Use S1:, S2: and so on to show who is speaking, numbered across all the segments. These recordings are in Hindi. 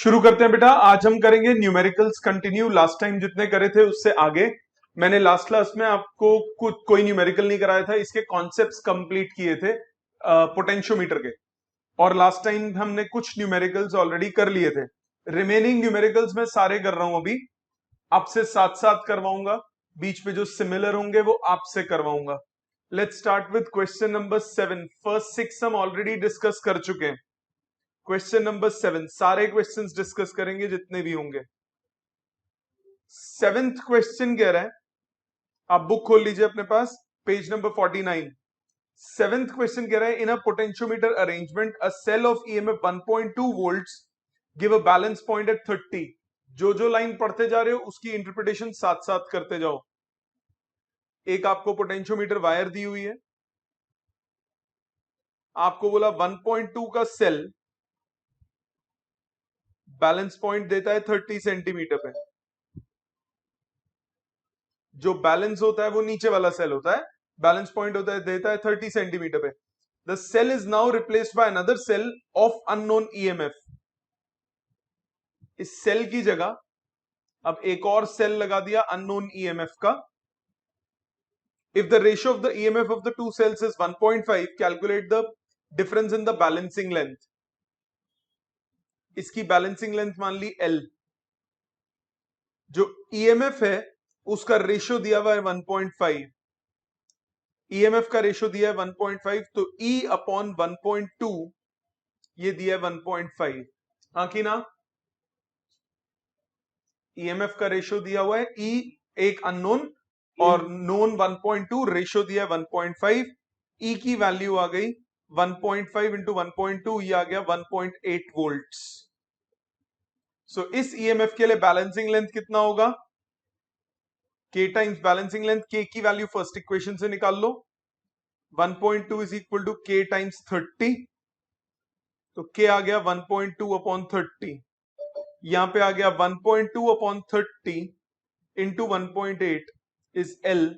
S1: शुरू करते हैं बेटा। आज हम करेंगे न्यूमेरिकल्स कंटिन्यू। लास्ट टाइम जितने करे थे उससे आगे। मैंने लास्ट क्लास में आपको कुछ कोई न्यूमेरिकल नहीं कराया था, इसके कॉन्सेप्ट्स कंप्लीट किए थे पोटेंशियोमीटर के। और लास्ट टाइम हमने कुछ न्यूमेरिकल्स ऑलरेडी कर लिए थे। रिमेनिंग न्यूमेरिकल्स मैं सारे कर रहा हूं अभी, आपसे साथ साथ करवाऊंगा। बीच पे जो सिमिलर होंगे वो आपसे करवाऊंगा। Let's start with question number 7। First 6 हम ऑलरेडी डिस्कस कर चुके हैं। क्वेश्चन नंबर 7 सारे क्वेश्चंस डिस्कस करेंगे जितने भी होंगे। सेवेंथ क्वेश्चन कह रहा है, आप बुक खोल लीजिए अपने पास, पेज नंबर 49। सेवेंथ क्वेश्चन कह रहा है, in a potentiometer arrangement a cell of EMF 1.2 volts give a balance point at 30। जो जो लाइन पढ़ते जा रहे हो उसकी इंटरप्रिटेशन साथ साथ करते जाओ। एक आपको पोटेंशियोमीटर वायर दी हुई है, आपको बोला 1.2 का सेल बैलेंस पॉइंट देता है 30 सेंटीमीटर पे। जो बैलेंस होता है वो नीचे वाला सेल होता है, बैलेंस पॉइंट होता है देता है 30 सेंटीमीटर पे। The cell is now replaced by another cell of unknown EMF. इस सेल की जगह अब एक और सेल लगा दिया अननोन ईएमएफ का। If the ratio of the EMF of the two cells is 1.5, calculate the difference in the balancing length. इसकी बैलेंसिंग लेंथ मान ली L। जो ईएमएफ है उसका रेशियो दिया हुआ है 1.5। ईएमएफ का रेशियो दिया है 1.5, तो E अपॉन 1.2 ये दिया है 1.5। हाँ कि ना? ईएमएफ का रेशियो दिया हुआ है E एक अननोन और नोन 1.2, रेशियो दिया है 1.5। E की वैल्यू आ गई 1.5 इंटू 1.2, ये आ गया 1.8 वोल्ट्स। सो इस ईएमएफ के लिए बैलेंसिंग लेंथ कितना होगा? K times balancing length. K की वैल्यू फर्स्ट इक्वेशन से निकाल लो। 1.2 is equal to K times 30। तो K आ गया 1.2 अपॉन 30। यहां पे आ गया 1.2 अपॉन 30 इंटू 1.8 इज L।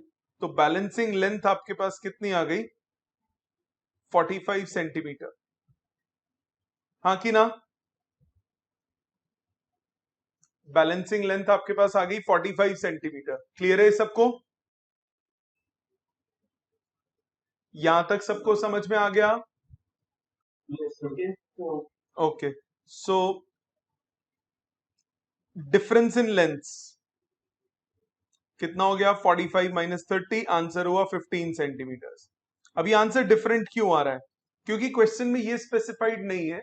S1: तो बैलेंसिंग लेंथ आपके पास कितनी आ गई? 45 सेंटीमीटर। हाँ कि ना? बैलेंसिंग लेंथ आपके पास आ गई 45 सेंटीमीटर। क्लियर है सबको? यहां तक सबको समझ में आ गया? Okay, so difference in length कितना हो गया? 45 माइनस 30, आंसर हुआ 15 सेंटीमीटर। अभी आंसर डिफरेंट क्यों आ रहा है? क्योंकि क्वेश्चन में ये स्पेसिफाइड नहीं है,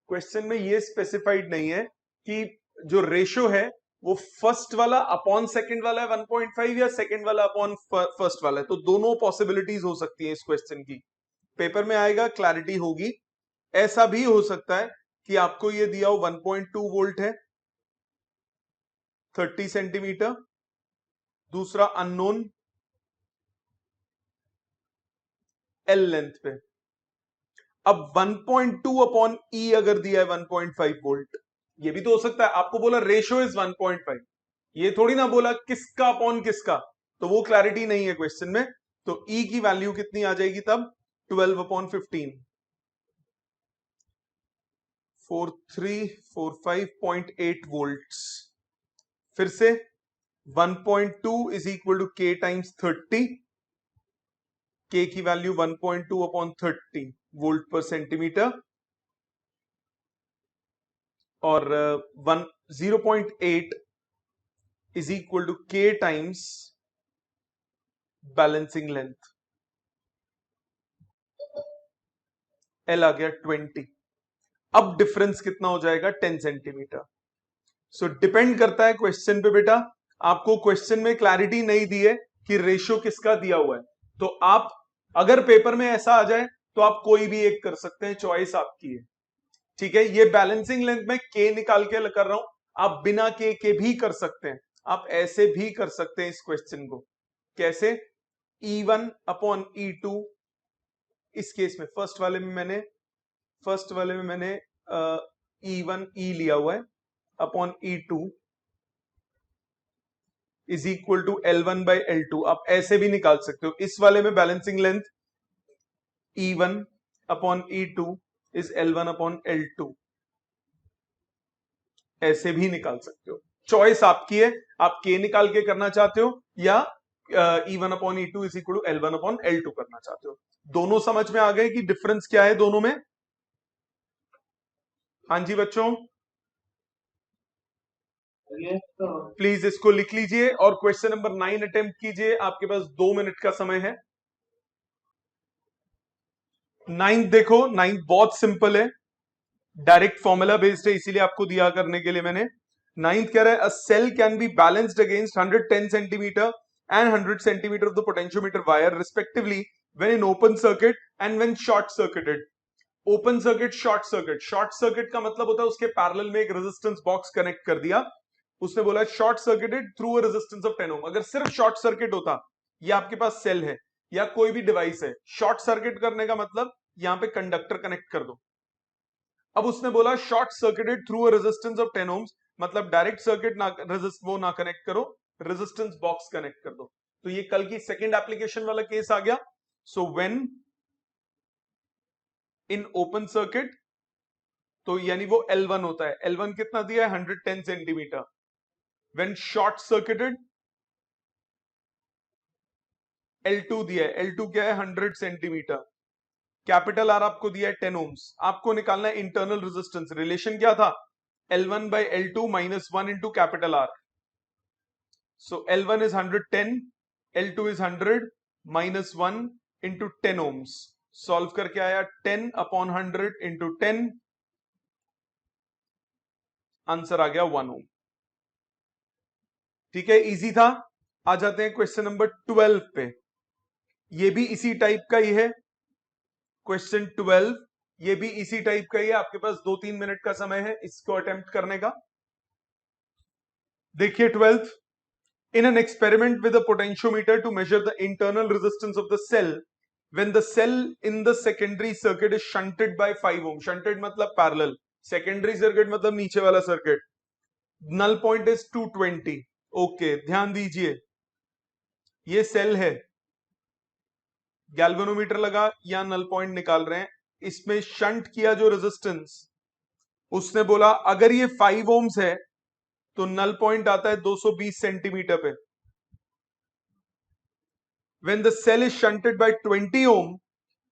S1: क्वेश्चन में ये स्पेसिफाइड नहीं है कि जो रेशियो है वो फर्स्ट वाला अपॉन सेकंड वाला है 1.5 या सेकंड वाला अपॉन फर्स्ट वाला है। तो दोनों पॉसिबिलिटीज हो सकती है इस क्वेश्चन की। पेपर में आएगा, क्लैरिटी होगी। ऐसा भी हो सकता है कि आपको ये दिया हो 1.2 वोल्ट है 30 सेंटीमीटर, दूसरा अननोन L लेंथ पे। अब 1.2 अपॉन E अगर दिया है 1.5 वोल्ट, ये भी तो हो सकता है। आपको बोला रेशियो इज 1.5, ये थोड़ी ना बोला किसका अपॉन किसका, तो वो क्लैरिटी नहीं है क्वेश्चन में। तो E की वैल्यू कितनी आ जाएगी तब? 12 अपॉन 15, 4345.8 वोल्ट्स। फिर से 1.2 is equal to K times 30। K की value 1.2 upon 30 volt per centimetre, और 0.8 is equal to K times balancing length. L आ गया 20। अब डिफरेंस कितना हो जाएगा? 10 सेंटीमीटर। सो डिपेंड करता है क्वेश्चन पे बेटा। आपको क्वेश्चन में क्लैरिटी नहीं दी है कि रेशियो किसका दिया हुआ है, तो आप अगर पेपर में ऐसा आ जाए तो आप कोई भी एक कर सकते हैं, चॉइस आपकी है। ठीक है, ये बैलेंसिंग लेंथ में के निकाल के कर रहा हूं, आप बिना के भी कर सकते हैं। आप ऐसे भी कर सकते हैं इस क्वेश्चन को। कैसे? E1 upon E2। इस केस में फर्स्ट वाले में मैंने E1 E लिया हुआ है upon E2 is equal to L1 by L2। आप ऐसे भी निकाल सकते हो। इस वाले में balancing length E1 upon E2 is L1 upon L2। ऐसे भी निकाल सकते हो, चॉइस आपकी है, आप के निकाल के करना चाहते हो या E1/E2 is equal to L1/L2 करना चाहते हो। दोनों समझ में आ गए कि डिफरेंस क्या है दोनों में? हाँ जी बच्चों, प्लीज इसको लिख लीजिए और क्वेश्चन नंबर 9 अटेम्प्ट कीजिए, आपके पास 2 मिनट का समय है। 9 देखो, 9 बहुत सिंपल है, डायरेक्ट फॉर्मूला बेस्ड है, इसीलिए आपको दिया करने के लिए मैंने। 9th कह रहा है a cell can be balanced against 110 centimetre and 100 centimetre of the potentiometer wire respectively when in open circuit and when short circuited. Open circuit, short circuit, short circuit का मतलब होता है उसके पैरेलल में एक रेजिस्टेंस बॉक्स कनेक्ट कर दिया, उसने बोला short circuited through a resistance of 10 ओम। अगर सिर्फ शॉर्ट सर्किट होता, या आपके पास सेल है या कोई भी डिवाइस है, शॉर्ट सर्किट करने का मतलब यहां पे कंडक्टर कनेक्ट कर दो। अब उसने बोला short circuited through a resistance of 10 ohms, मतलब डायरेक्ट सर्किट ना वो ना कनेक्ट करो, रेजिस्टेंस बॉक्स कनेक्ट कर दो। तो ये कल की सेकंड एप्लीकेशन वाला केस आ गया। So when in open circuit, तो यानी वो L1 होता है, L1 कितना दिया है 110 centimetre. When short circuited L2 दिया है, L2 क्या है 100 सेंटीमीटर। कैपिटल आर आपको दिया है 10 ओम्स, आपको निकालना है इंटरनल रेजिस्टेंस। रिलेशन क्या था, L1 by L2 minus 1 into capital R. So L1 is 110, L2 is 100 minus 1 into 10 ohms. Solve करके आया 10 upon 100 into 10, आंसर आ गया 1 ओम। ठीक है, इजी था। आ जाते हैं क्वेश्चन नंबर 12 पे, ये भी इसी टाइप का ही है। क्वेश्चन 12 ये भी इसी टाइप का ही है, आपके पास 2-3 मिनट का समय है इसको अटेम्प्ट करने का। देखिए 12th, in an experiment with a potentiometer to measure the internal resistance of the cell when the cell in the secondary circuit is shunted by 5 ohm, shunted मतलब parallel, secondary circuit मतलब नीचे वाला circuit, null point is 220। Okay ध्यान दीजिए, ये सेल है, गैल्वेनोमीटर लगा या नल पॉइंट निकाल रहे हैं, इसमें शंट किया जो रेजिस्टेंस, उसने बोला अगर ये 5 ओम्स है तो नल पॉइंट आता है 220 सेंटीमीटर पे। When the cell is shunted by 20 ohm,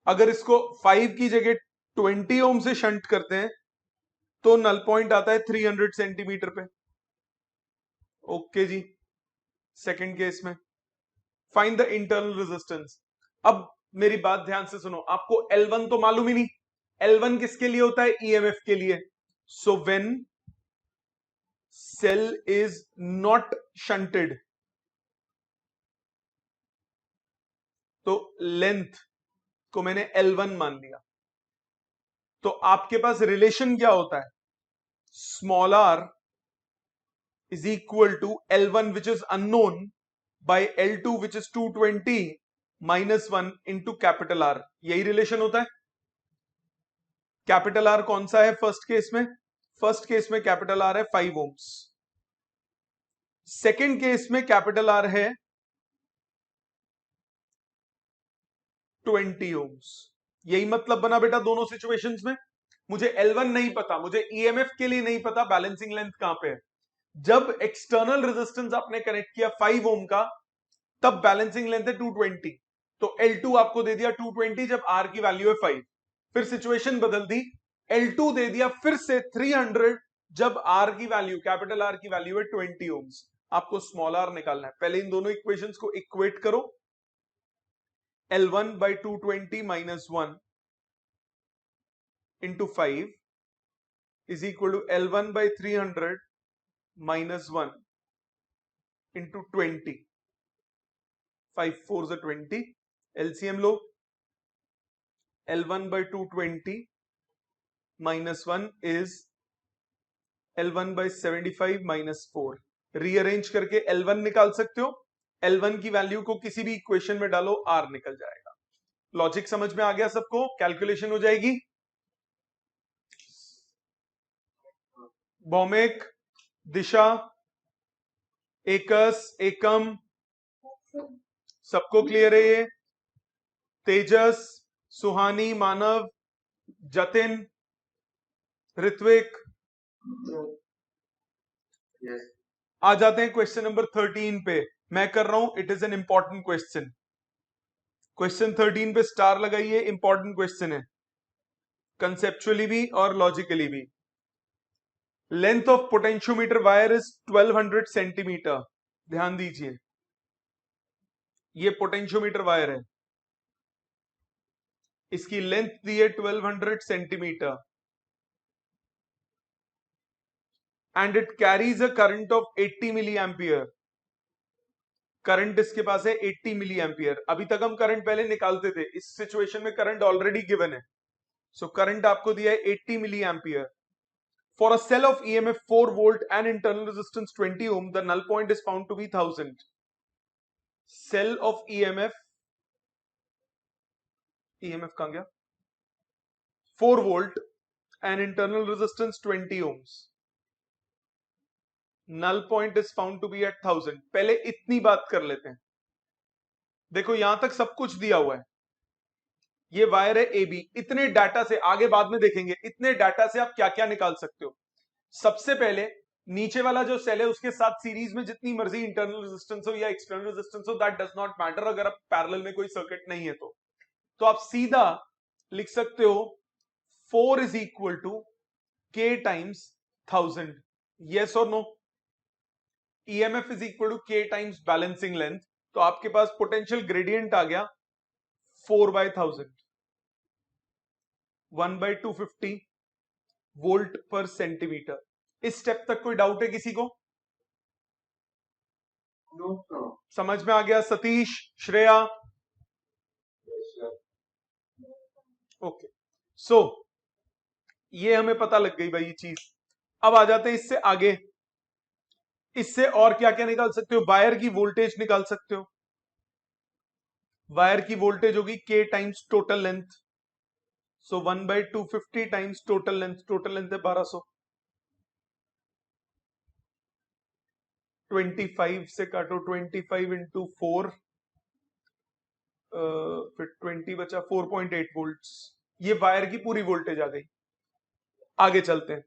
S1: अगर इसको 5 की जगह 20 ओम से शंट करते हैं तो नल पॉइंट आता है 300 सेंटीमीटर पे। ओके जी, सेकंड केस में फाइंड द इंटरनल रेजिस्टेंस। अब मेरी बात ध्यान से सुनो, आपको L1 तो मालूम ही नहीं, L1 किसके लिए होता है, EMF के लिए। So when cell is not shunted, तो लेंथ को मैंने L1 मान लिया, तो आपके पास रिलेशन क्या होता है, small r is equal to L1 which is unknown by L2 which is 220 minus 1 into capital R, यही रिलेशन होता है। कैपिटल आर कौन सा है फर्स्ट केस में, फर्स्ट केस में कैपिटल आर है 5 ओम्स, सेकेंड केस में कैपिटल आर है 20 ओम्स। यही मतलब बना बेटा दोनों सिचुएशंस में। मुझे L1 नहीं पता, मुझे EMF के लिए नहीं पता बैलेंसिंग लेंथ कहां पे है। जब एक्सटर्नल रेजिस्टेंस आपने कनेक्ट किया 5 ओम का, तब बैलेंसिंग लेंथ है 220, तो L2 आपको दे दिया 220 जब R की वैल्यू है 5। फिर सिचुएशन बदल दी, L2 दे दिया फिर से 300 जब R की वैल्यू, कैपिटल R की वैल्यू है 20 ओम्स। आपको स्मॉल r निकालना है, पहले इन दोनों इक्वेशंस को इक्वेट करो। L1 by 220 minus 1 into 5 is equal to L1 by 300 minus 1 into 20, 5 4 is 20, LCM low, L1 by 220 minus 1 is L1 by 75 minus 4। Rearrange करके L1 निकाल सकते हो, L1 की वैल्यू को किसी भी इक्वेशन में डालो, R निकल जाएगा। लॉजिक समझ में आ गया सबको, कैलकुलेशन हो जाएगी। भौमिक, दिशा, एकस, एकम, सबको क्लियर है ये? तेजस, सुहानी, मानव, जतिन, ऋत्विक,
S2: Yes.
S1: आ जाते हैं क्वेश्चन नंबर 13 पे। मैं कर रहा हूं, it is an important question. Question 13 पे स्टार लगाइए, इंपॉर्टेंट क्वेश्चन है, कंसेप्चुअली भी और लॉजिकली भी। Length of potentiometer wire is 1200 centimetre. ध्यान दीजिए, ये पोटेंशियोमीटर वायर है, इसकी लेंथ दी है 1200 centimetre and it carries a current of 80 milli ampere. Current इसके पास है 80 मिली एम्पियर। अभी तक हम करंट पहले निकालते थे, इस सिचुएशन में करंट ऑलरेडी गिवन है। सो करंट आपको दिया है 80 milli ampere. For a cell of EMF 4 volt and internal resistance 20 ohm, the null point is found to be 1000। Cell of EMF कहां गया, 4 volt and internal resistance 20 ohms, null point is found to be at 1000। पहले इतनी बात कर लेते हैं। देखो यहां तक सब कुछ दिया हुआ है, ये वायर है ए बी। इतने डाटा से, आगे बाद में देखेंगे, इतने डाटा से आप क्या क्या निकाल सकते हो। सबसे पहले नीचे वाला जो सेल है उसके साथ सीरीज में जितनी मर्जी इंटरनल रेजिस्टेंस हो या एक्सटर्नल रेजिस्टेंस हो, दैट डज नॉट मैटर अगर आप पैरेलल में कोई सर्किट नहीं है तो आप सीधा लिख सकते हो 4 is equal to K times 1000। Yes और no? EMF is equal to K times balancing length, तो आपके पास पोटेंशियल ग्रेडियंट आ गया 4/1000, 1/250 वोल्ट पर सेंटीमीटर। इस स्टेप तक कोई डाउट है किसी को?
S2: No, no.
S1: समझ में आ गया Satish, Shreya?
S2: Yes, sir.
S1: Okay, so ये हमें पता लग गई भाई ये चीज। अब आ जाते हैं इससे आगे। इससे और क्या क्या निकाल सकते हो? वायर की वोल्टेज निकाल सकते हो। वायर की वोल्टेज होगी के टाइम्स टोटल लेंथ, सो 1/250 times total length. Total length है 1200। 25 से काटो, 25 इंटू 4, फिर 20 बचा, 4.8 वोल्ट्स। ये वायर की पूरी वोल्टेज आ गई। आगे चलते हैं।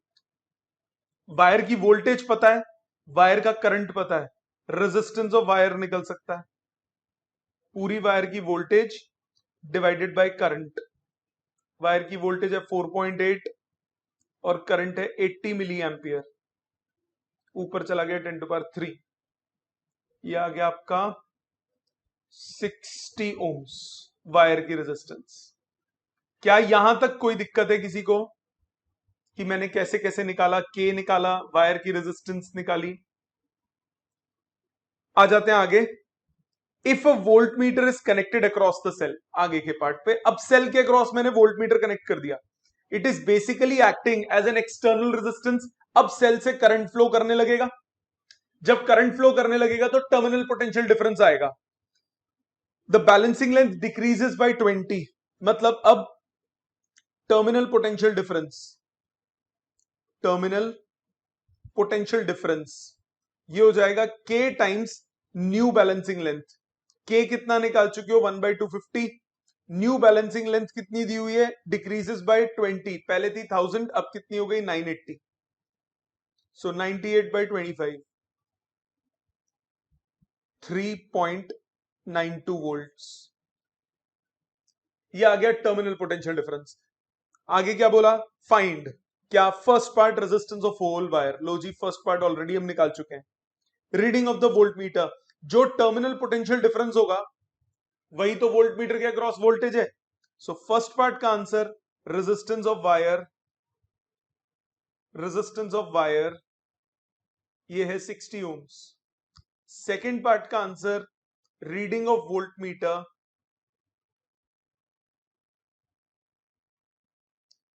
S1: वायर की वोल्टेज पता है, वायर का करंट पता है, रेजिस्टेंस ऑफ वायर निकल सकता है। पूरी वायर की voltage divided by current. Wire की वोल्टेज है 4.8 और करंट है 80 मिली एम्पियर। ऊपर चला गया 10⁻³ ये आ गया आपका 60 ओम्स वायर की रेजिस्टेंस। क्या यहां तक कोई दिक्कत है किसी को कि मैंने कैसे कैसे निकाला, के निकाला, वायर की रेजिस्टेंस निकाली? आ जाते हैं आगे। If a voltmeter is connected across the cell, आगे के पार्ट पे। अब सेल के अक्रॉस मैंने वोल्ट मीटर कनेक्ट कर दिया, it is basically acting as an external resistance. अब सेल से करंट फ्लो करने लगेगा। जब करंट फ्लो करने लगेगा तो टर्मिनल पोटेंशियल डिफरेंस आएगा। The balancing length decreases by 20, मतलब अब terminal potential difference, terminal potential difference ये हो जाएगा के टाइम्स न्यू बैलेंसिंग लेंथ। के कितना निकाल चुके हो? 1/250। न्यू बैलेंसिंग लेंथ कितनी दी हुई है? Decreases by 20। पहले थी 1000, अब कितनी हो गई? 980। सो 98/25, 3.92 वोल्ट्स। ये आ गया टर्मिनल पोटेंशियल डिफरेंस। आगे क्या बोला? फाइंड क्या? First part resistance of whole wire. लो जी, फर्स्ट पार्ट ऑलरेडी हम निकाल चुके हैं। Reading of the voltmeter, जो टर्मिनल पोटेंशियल डिफरेंस होगा वही तो वोल्ट मीटर के अक्रॉस वोल्टेज है। सो फर्स्ट पार्ट का answer resistance of wire, resistance of wire ये है 60 ओम्स। सेकेंड पार्ट का answer reading of voltmeter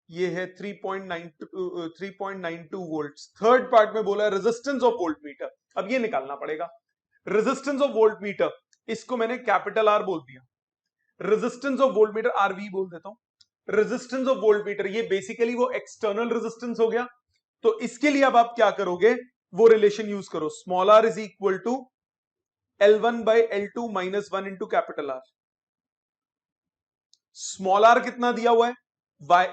S1: ये है 3.92 वोल्ट। थर्ड पार्ट में बोला रेजिस्टेंस ऑफ वोल्ट मीटर। अब ये निकालना पड़ेगा रेजिस्टेंस ऑफ वोल्ट मीटर। इसको मैंने कैपिटल आर बोल दिया, resistance of voltmeter RV बोल देता हूं। रेजिस्टेंस ऑफ वोल्ट मीटर ये बेसिकली वो एक्सटर्नल रेजिस्टेंस हो गया। तो इसके लिए अब आप क्या करोगे? वो रिलेशन यूज करो, small R is equal to L1/L2 minus 1 into capital R. Small R कितना दिया हुआ है?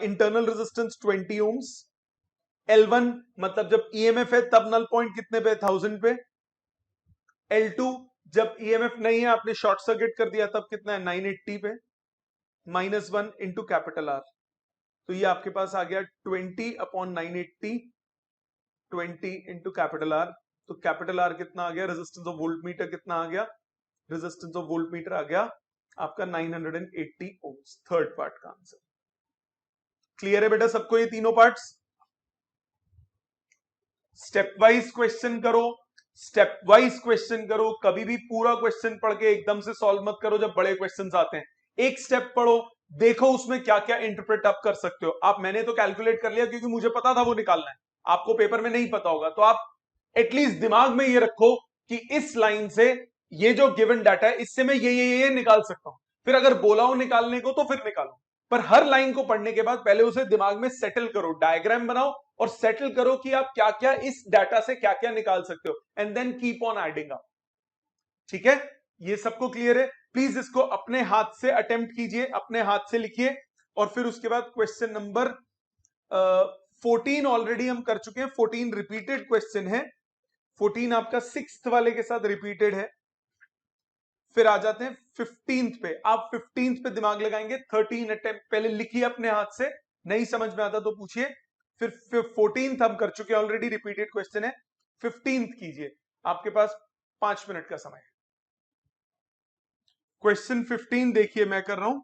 S1: इंटरनल रेजिस्टेंस 20 ओम्स L1 मतलब जब ईएमएफ है तब नल पॉइंट कितने पे, 1000 पे। L2 जब ईएमएफ नहीं है, आपने शॉर्ट सर्किट कर दिया, तब कितना है, 980 पे। -1 इंटू कैपिटल आर, तो ये आपके पास आ गया 20/980, 20 इंटू कैपिटल आर। तो कैपिटल आर कितना आ गया, रेजिस्टेंस ऑफ वोल्ट मीटर कितना आ गया, रेजिस्टेंस ऑफ वोल्ट मीटर आ गया आपका 980 ओम्स। थर्ड पार्ट का आंसर क्लियर है बेटा सबको, ये तीनों पार्ट्स। स्टेप वाइज क्वेश्चन करो, स्टेप वाइज क्वेश्चन करो, कभी भी पूरा क्वेश्चन पढ़ के एकदम से सॉल्व मत करो। जब बड़े क्वेश्चंस आते हैं एक स्टेप पढ़ो, देखो उसमें क्या क्या इंटरप्रेट आप कर सकते हो। आप, मैंने तो कैलकुलेट कर लिया क्योंकि मुझे पता था वो निकालना है, आपको पेपर में नहीं पता होगा, तो आप एटलीस्ट दिमाग में ये रखो कि इस लाइन से ये जो गिवन डाटा है इससे मैं ये निकाल सकता हूं। फिर अगर बोला हो निकालने को तो फिर निकालो, पर हर लाइन को पढ़ने के बाद पहले उसे दिमाग में सेटल करो, डायग्राम बनाओ और सेटल करो कि आप क्या क्या इस डाटा से क्या क्या निकाल सकते हो, and then keep on adding up. ठीक है, ये सबको क्लियर है? प्लीज इसको अपने हाथ से अटेम्प्ट कीजिए, अपने हाथ से लिखिए। और फिर उसके बाद क्वेश्चन नंबर 14 ऑलरेडी हम कर चुके हैं, 14 रिपीटेड क्वेश्चन है, 14 आपका 6th वाले के साथ रिपीटेड है। फिर आ जाते हैं 15th पे, आप 15th पे दिमाग लगाएंगे। 13 अटेम्प्ट पहले लिखिए अपने हाथ से, नहीं समझ में आता तो पूछिए। फिर 14th हम कर चुके हैं ऑलरेडी, रिपीटेड क्वेश्चन है। 15th कीजिए, आपके पास 5 मिनट का समय है। क्वेश्चन 15 देखिए, मैं कर रहा हूं,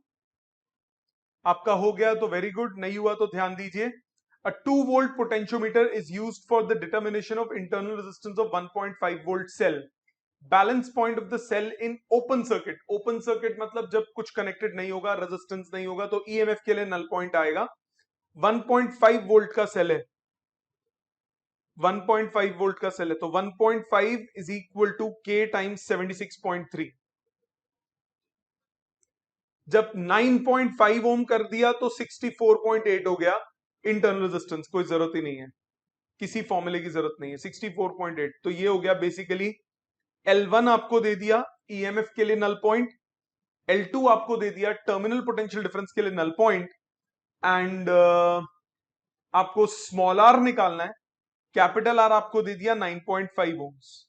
S1: आपका हो गया तो वेरी गुड, नहीं हुआ तो ध्यान दीजिए। A 2 volt potentiometer is used for the determination of internal resistance of 1.5 volt cell. Balance point of the cell in open circuit. Open circuit मतलब जब कुछ कनेक्टेड नहीं होगा, रेजिस्टेंस नहीं होगा, तो ईएमएफ के लिए नल पॉइंट आएगा। 1.5 वोल्ट का सेल है, 1.5 वोल्ट का सेल है, तो 1.5 is equal to K times 76.3। जब 9.5 ओम कर दिया तो 64.8 हो गया इंटरनल रेजिस्टेंस। कोई जरूरत ही नहीं है, किसी फॉर्मूले की जरूरत नहीं है, 64.8। तो ये हो गया बेसिकली L1 आपको दे दिया ईएमएफ के लिए नल पॉइंट, L2 आपको दे दिया टर्मिनल पोटेंशियल डिफरेंस के लिए नल पॉइंट, एंड आपको स्मॉल आर निकालना है। कैपिटल आर आपको दे दिया 9.5 ओम्स,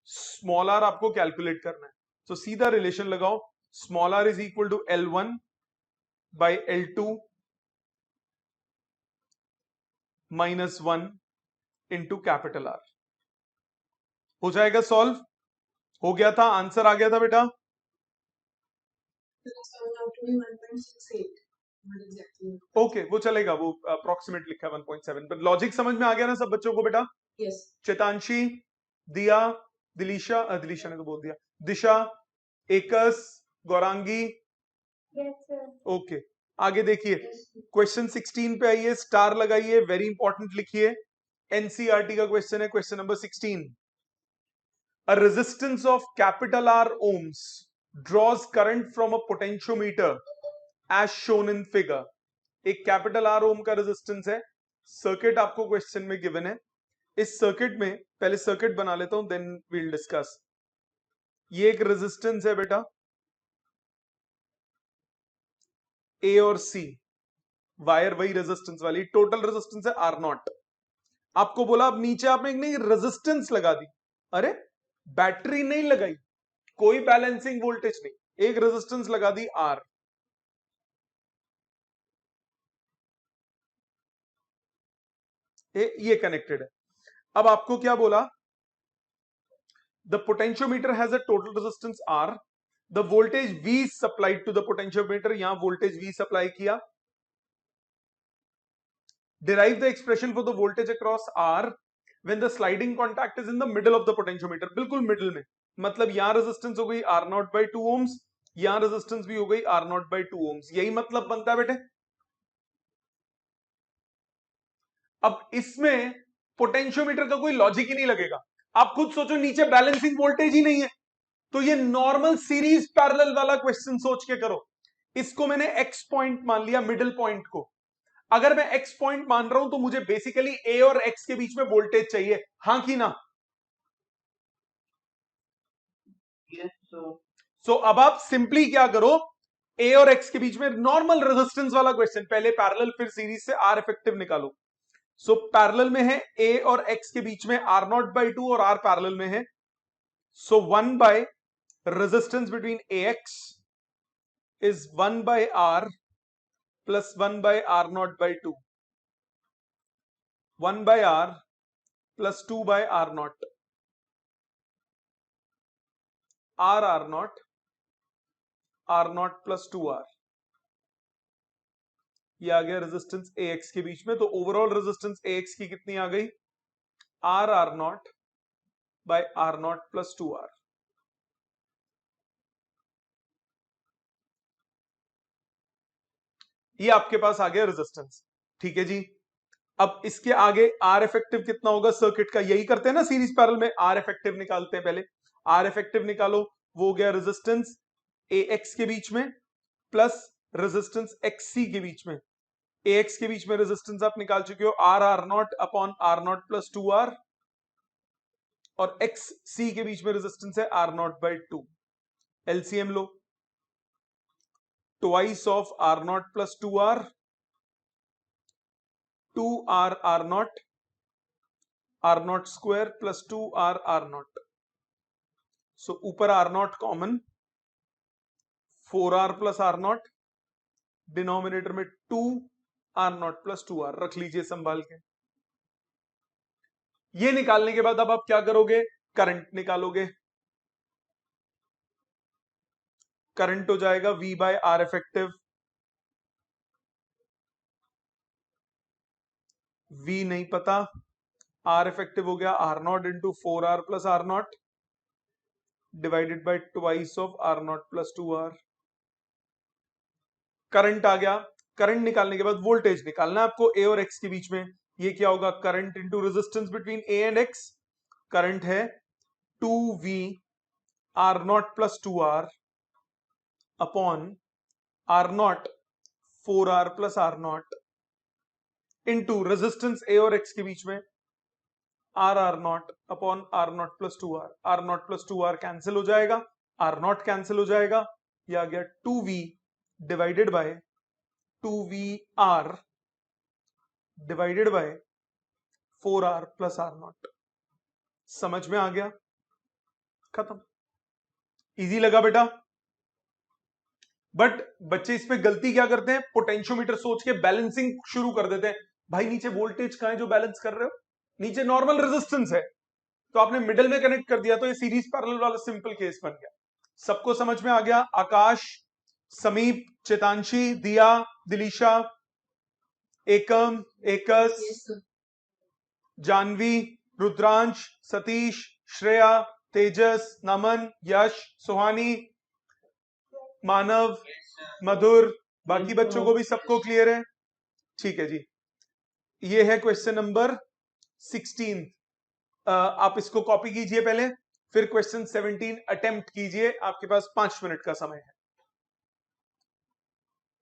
S1: स्मॉल आर आपको कैलकुलेट करना है। तो सीधा रिलेशन लगाओ, small R is equal to L1 by L2 -1 into capital R. हो जाएगा सॉल्व, हो गया था, आंसर आ गया था बेटा। ओके वो चलेगा, वो अप्रोक्सीमेट लिखा है 1.7, पर लॉजिक समझ में आ गया ना सब बच्चों को बेटा?
S2: Yes.
S1: चेतांशी, दिया, दिलीशा, दिलीशा ने तो बोल दिया, दिशा, एकस, गौरांगी,
S2: Yes, sir.
S1: ओके। आगे देखिए, क्वेश्चन 16 पे आइए, स्टार लगाइए, वेरी इंपॉर्टेंट लिखिए। एनसीईआरटी का क्वेश्चन है, question number 16। A resistance of capital R ohms draws current from a potentiometer as shown in figure. एक कैपिटल आर ओम का रेजिस्टेंस है, सर्किट आपको क्वेश्चन में गिवन है। इस सर्किट में पहले सर्किट बना लेता हूं, देन वील डिस्कस। ये एक रेजिस्टेंस है बेटा, ए और सी, वायर वही रेजिस्टेंस वाली, टोटल रेजिस्टेंस है आर नॉट। आपको बोला अब नीचे आपने नहीं रेजिस्टेंस लगा दी, अरे बैटरी नहीं लगाई, कोई बैलेंसिंग वोल्टेज नहीं, एक रेजिस्टेंस लगा दी आर। ये कनेक्टेड है। अब आपको क्या बोला, the potentiometer has a total resistance R, the voltage V supplied to the potentiometer, यहां वोल्टेज V सप्लाई किया। Derive the expression for the voltage across R when the sliding contact is in the middle of the potentiometer, बिल्कुल मिडल में, मतलब यहां रेजिस्टेंस हो गई R नॉट बाई 2 ओम्स, यहां रेजिस्टेंस भी हो गई R नॉट बाई 2 ओम्स, यही मतलब बनता है बेटे। अब इसमें पोटेंशियोमीटर का कोई लॉजिक ही नहीं लगेगा, आप खुद सोचो, नीचे बैलेंसिंग वोल्टेज ही नहीं है, तो ये नॉर्मल सीरीज पैरेलल वाला क्वेश्चन सोच के करो। इसको मैंने एक्स पॉइंट मान लिया, मिडिल पॉइंट को। अगर मैं एक्स पॉइंट मान रहा हूं तो मुझे बेसिकली ए और एक्स के बीच में वोल्टेज चाहिए, हां कि ना?
S2: Yes, sir.
S1: सो अब आप सिंपली क्या करो, ए और एक्स के बीच में नॉर्मल रेजिस्टेंस वाला क्वेश्चन, पहले पैरेलल फिर सीरीज से आर इफेक्टिव निकालो। सो पैरेलल में है ए और एक्स के बीच में आर नॉट बाई टू और आर पैरेलल में है. So 1 by resistance between A X is 1 by R plus 1 by R not by two. 1 by R plus 2 by R naught. R not plus 2 R. ये आ गया रेजिस्टेंस ए एक्स के बीच में. तो ओवरऑल रेजिस्टेंस ए एक्स की कितनी आ गई? R naught by R not plus 2 R. ये आपके पास आ गया रेजिस्टेंस. ठीक है जी. अब इसके आगे आर इफेक्टिव कितना होगा सर्किट का? यही करते हैं ना सीरीज पैरेलल में. आर इफेक्टिव निकालते हैं पहले. आर इफेक्टिव निकालो. वो हो गया रेजिस्टेंस ए एक्स के बीच में प्लस रेजिस्टेंस एक्स सी के बीच में. ए एक्स के बीच में रेजिस्टेंस आप निकाल चुके हो R not upon R not plus 2 R. और एक्स सी के बीच में रेजिस्टेंस है R not by two. LCM लो. Twice of R not plus 2 R. 2 R R not square plus 2 R R not. So ऊपर R not common. 4 R plus R not. Denominator में 2 आर नॉट प्लस 2 आर रख लीजिए संभाल के. ये निकालने के बाद अब आप क्या करोगे? करंट निकालोगे. करंट हो जाएगा V by R effective. V नहीं पता. आर इफेक्टिव हो गया R not into 4 R plus R not divided by twice of R not plus 2 R. Current आ गया. करंट निकालने के बाद वोल्टेज निकालना है आपको ए और एक्स के बीच में. ये क्या होगा? Current into resistance between A and X. Current है 2V R not plus 2 R upon R not 4 R plus R not into resistance A और एक्स के बीच में R not upon R not plus 2 R. R not plus 2 R cancel हो जाएगा. आर नॉट कैंसिल हो जाएगा. ये आ गया 2V divided by 2VR divided by 4R plus R naught. समझ में आ गया? खत्म. इजी लगा बेटा? बट बच्चे इस पे गलती क्या करते हैं? पोटेंशियोमीटर सोच के बैलेंसिंग शुरू कर देते हैं. भाई नीचे वोल्टेज कहां है जो बैलेंस कर रहे हो? नीचे नॉर्मल रेजिस्टेंस है तो आपने मिडिल में कनेक्ट कर दिया तो ये सीरीज पैरेलल वाला सिंपल केस बन गया. सबको समझ में आ गया? आकाश, समीप, चेतांशी, दिया, दिलीशा, एकम, एकस, जानवी, रुद्रांश, सतीश, श्रेया, तेजस, नमन, यश, सुहानी, मानव, मधुर. बाकी बच्चों को भी सबको क्लियर है? ठीक है जी. ये है क्वेश्चन नंबर 16. आप इसको कॉपी कीजिए पहले. फिर क्वेश्चन 17 अटेम्प्ट कीजिए. आपके पास 5 मिनट का समय है.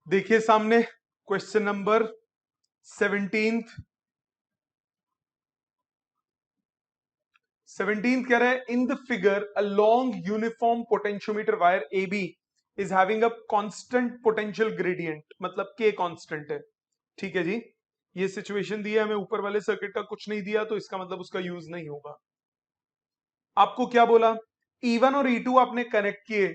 S1: देखिए सामने क्वेश्चन नंबर 17. 17 कह रहा है in the figure a long uniform potentiometer wire A B is having a constant potential gradient. मतलब के कांस्टेंट है. ठीक है जी. ये सिचुएशन दी है हमें. ऊपर वाले सर्किट का कुछ नहीं दिया तो इसका मतलब उसका यूज नहीं होगा. आपको क्या बोला? E1 और E2 आपने कनेक्ट किए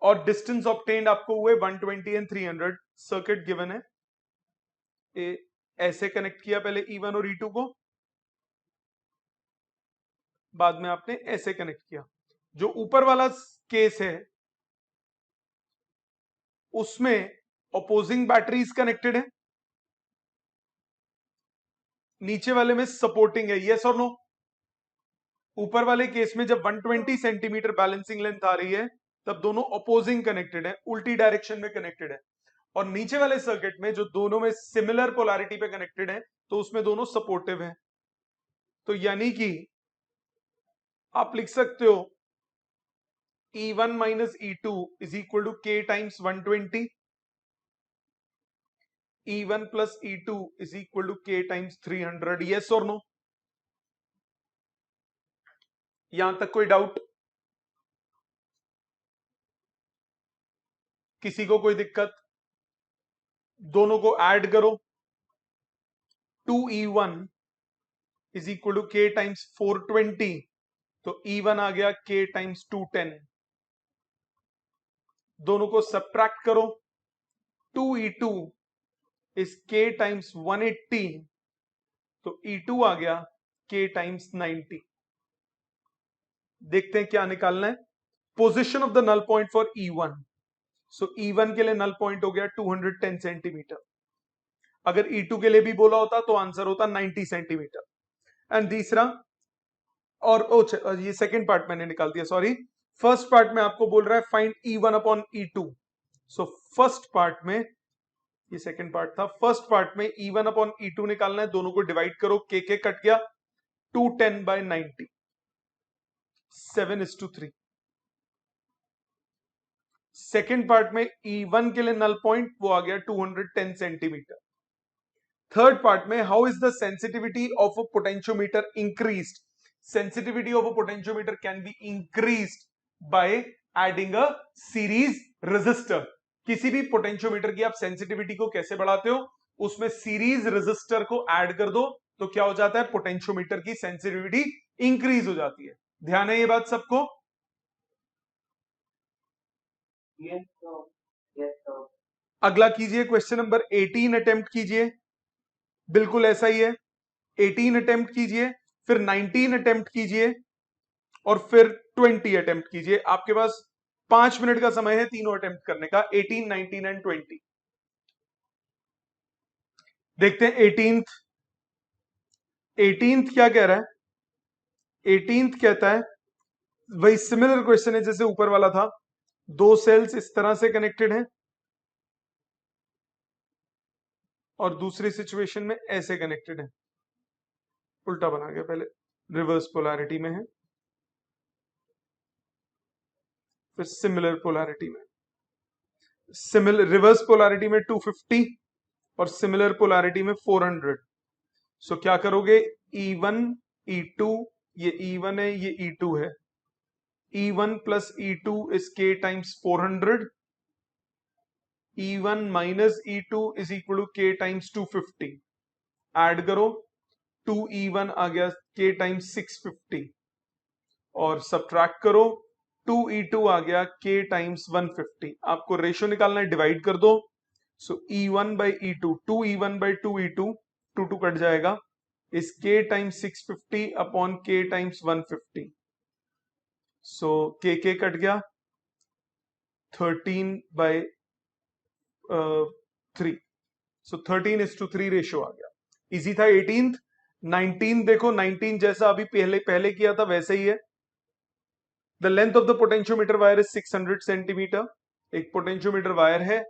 S1: और डिस्टेंस ऑब्टेन्ड आपको हुए 120 एंड 300. सर्किट गिवन है. ऐसे कनेक्ट किया पहले E1 और E2 को. बाद में आपने ऐसे कनेक्ट किया. जो ऊपर वाला केस है उसमें अपोजिंग बैटरीज कनेक्टेड है. नीचे वाले में सपोर्टिंग है. यस और नो? ऊपर वाले केस में जब 120 सेंटीमीटर बैलेंसिंग लेंथ आ रही है तब दोनों अपोजिंग कनेक्टेड है, उल्टी डायरेक्शन में कनेक्टेड है. और नीचे वाले सर्किट में जो दोनों में सिमिलर पोलैरिटी पे कनेक्टेड है तो उसमें दोनों सपोर्टिव है. तो यानी कि आप लिख सकते हो E1 minus E2 is equal to K times 120. E1 plus E2 is equal to K times 300. Yes और नो? यहां तक कोई डाउट? किसी को कोई दिक्कत? दोनों को ऐड करो. 2E1 is equal to K times 420, तो E1 आ गया K टाइम्स 210। दोनों को सब्ट्रैक्ट करो, 2E2 इज K टाइम्स 180, तो E2 आ गया K टाइम्स 90। देखते हैं क्या निकालना है। Position of the null point for E1, so E1 के लिए नल पॉइंट हो गया 210 सेंटीमीटर। अगर E2 के लिए भी बोला होता तो आंसर होता 90 सेंटीमीटर। एंड तीसरा, और ये सेकंड पार्ट मैंने निकाल दिया, सॉरी। फर्स्ट पार्ट में आपको बोल रहा है फाइंड E1 अपॉन E2। सो फर्स्ट पार्ट में, ये सेकंड पार्ट था, फर्स्ट पार्ट में E1 अपॉन E2 निकालना है। दोनों को डिवाइड करो, के कट गया, 210 बाय 90, 7:3। सेकेंड पार्ट में E1 के लिए नल पॉइंट वो आ गया 210 सेंटीमीटर। थर्ड पार्ट में how is the sensitivity of a potentiometer increased. Sensitivity of a potentiometer can be increased by adding a series resistor. किसी भी पोटेंशियोमीटर की आप सेंसिटिविटी को कैसे बढ़ाते हो, उसमें सीरीज रेजिस्टर को ऐड कर दो तो क्या हो जाता है, पोटेंशियोमीटर की सेंसिटिविटी इंक्रीज हो जाती है। ध्यान है ये बात सबको?
S2: Yes, sir. Yes, sir.
S1: अगला कीजिए, क्वेश्चन नंबर 18 अटेम्प्ट कीजिए। बिल्कुल ऐसा ही है, 18 अटेम्प्ट कीजिए, फिर 19 अटेम्प्ट कीजिए, और फिर 20 अटेम्प्ट कीजिए। आपके पास 5 मिनट का समय है तीनों अटेम्प्ट करने का, 18, 19 एंड 20। देखते हैं 18th क्या कह रहा है। 18th कहता है, वही सिमिलर क्वेश्चन है जैसे ऊपर वाला था। दो सेल्स इस तरह से कनेक्टेड हैं और दूसरी सिचुएशन में ऐसे कनेक्टेड है। उल्टा बना गया, पहले रिवर्स पोलैरिटी में है, फिर सिमिलर पोलैरिटी में। रिवर्स पोलैरिटी में 250 और सिमिलर पोलैरिटी में 400। सो क्या करोगे, E1 E2, ये E1 है, ये E2 है। E1 plus E2 is K times 400, E1 minus E2 is equal to K times 250। Add करो, 2E1 आ गया K टाइम्स 650, और सब्ट्रैक्ट करो, 2E2 आ गया K टाइम्स 150। आपको रेशियो निकालना है, डिवाइड कर दो। सो E1 by E2, 2E1 by 2E2, 2 cut जाएगा, इस K times 650 upon K times 150। सो K कट गया, 13 बाई 3। सो 13:3 रेशियो आ गया। इजी था 18th। 19 देखो, 19 जैसा अभी पहले किया था वैसे ही है। The length of the potentiometer wire is 600 centimetre. एक पोटेंशियोमीटर वायर है,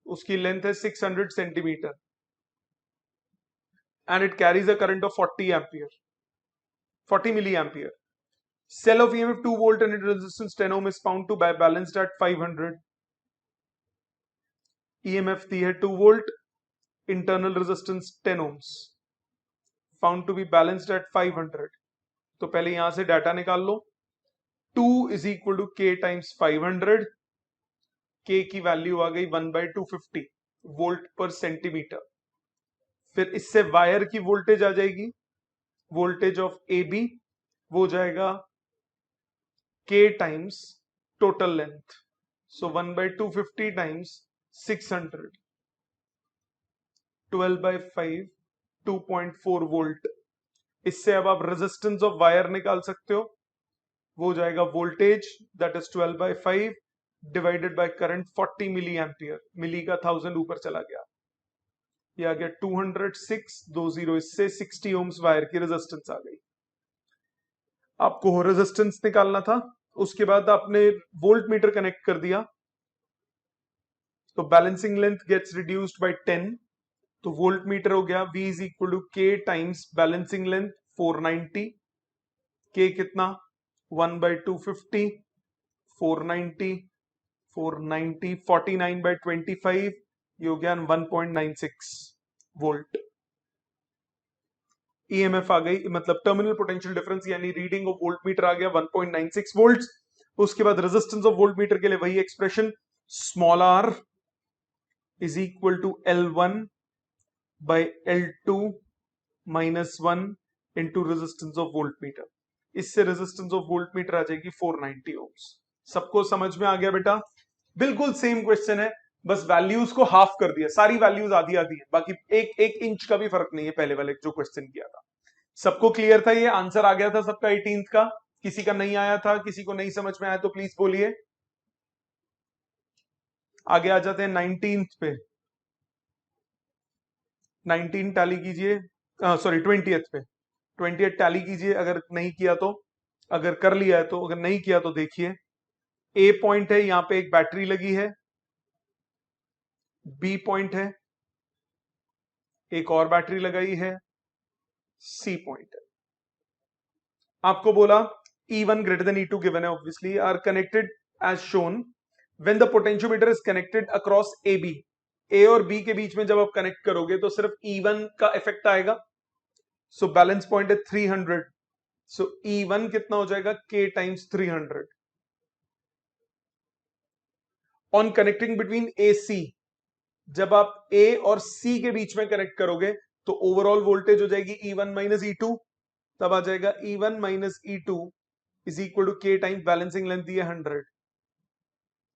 S1: उसकी लेंथ है 600 centimetre, and it carries a current of 40 milliampere. Cell of EMF 2 volt and its resistance 10 ohm is found to be balanced at 500. EMF दी है 2 volt, internal resistance 10 ohms, found to be balanced at 500. तो पहले यहां से डाटा निकाल लो, 2 is equal to K times 500, K की वैल्यू आ गई 1/250 वोल्ट पर सेंटीमीटर। फिर इससे वायर की वोल्टेज आ जाएगी, वोल्टेज ऑफ AB, वो जाएगा K टाइम्स टोटल लेंथ, सो 1/250 टाइम्स 600, 12/5, 2.4 वोल्ट। इससे अब आप रेजिस्टेंस ऑफ वायर निकाल सकते हो, वो जाएगा voltage that is 12/5 divided by current 40 milli ampere. Milli का 1000 ऊपर चला गया, ये आ गया 206, इससे 60 ओम्स वायर की रेजिस्टेंस आ गई। आपको रेजिस्टेंस निकालना था, उसके बाद आपने वोल्ट मीटर कनेक्ट कर दिया, तो balancing length gets reduced by 10, तो वोल्ट मीटर हो गया V is equal to K times balancing length 490। K कितना, 1/250, 490, 49/25, ये हो गया 1.96 वोल्ट। EMF आ गई, मतलब टर्मिनल पोटेंशियल डिफरेंस यानी रीडिंग ऑफ वोल्ट मीटर आ गया 1.96 वोल्ट। उसके बाद रेजिस्टेंस ऑफ वोल्ट मीटर के लिए वही expression, small r is equal to L1 by L2 -1 into resistance of voltmeter. इससे रेजिस्टेंस ऑफ वोल्ट मीटर आ जाएगी 490 ओम्स। सबको समझ में आ गया बेटा? बिल्कुल सेम क्वेश्चन है, बस वैल्यूज को हाफ कर दिया, सारी वैल्यूज आधी आधी है, बाकी एक एक इंच का भी फर्क नहीं है पहले वाले जो क्वेश्चन किया था। सबको क्लियर था? ये आंसर आ गया था सबका 18th का? किसी का नहीं आया था? किसी को नहीं समझ में आया तो प्लीज बोलिए। आगे आ जाते हैं 19th पे। 19 टैली कीजिए, सॉरी 20th पे। 20th टैली कीजिए अगर नहीं किया तो, अगर कर लिया है तो, अगर नहीं किया तो देखिए। ए पॉइंट है, यहां पे एक बैटरी लगी है। बी पॉइंट है, एक और बैटरी लगाई है। सी पॉइंट है। आपको बोला E1 greater than E2 given है, obviously are connected as shown when the potentiometer is connected across AB। A और B के बीच में जब आप कनेक्ट करोगे तो सिर्फ E1 का इफेक्ट आएगा। सो बैलेंस पॉइंट है 300। सो E1 कितना हो जाएगा? K times 300। On connecting between AC, जब आप A और C के बीच में कनेक्ट करोगे तो ओवरऑल वोल्टेज हो जाएगी E1 माइनस E2। तब आ जाएगा E1 minus E2 is equal to K times balancing length दी है 100।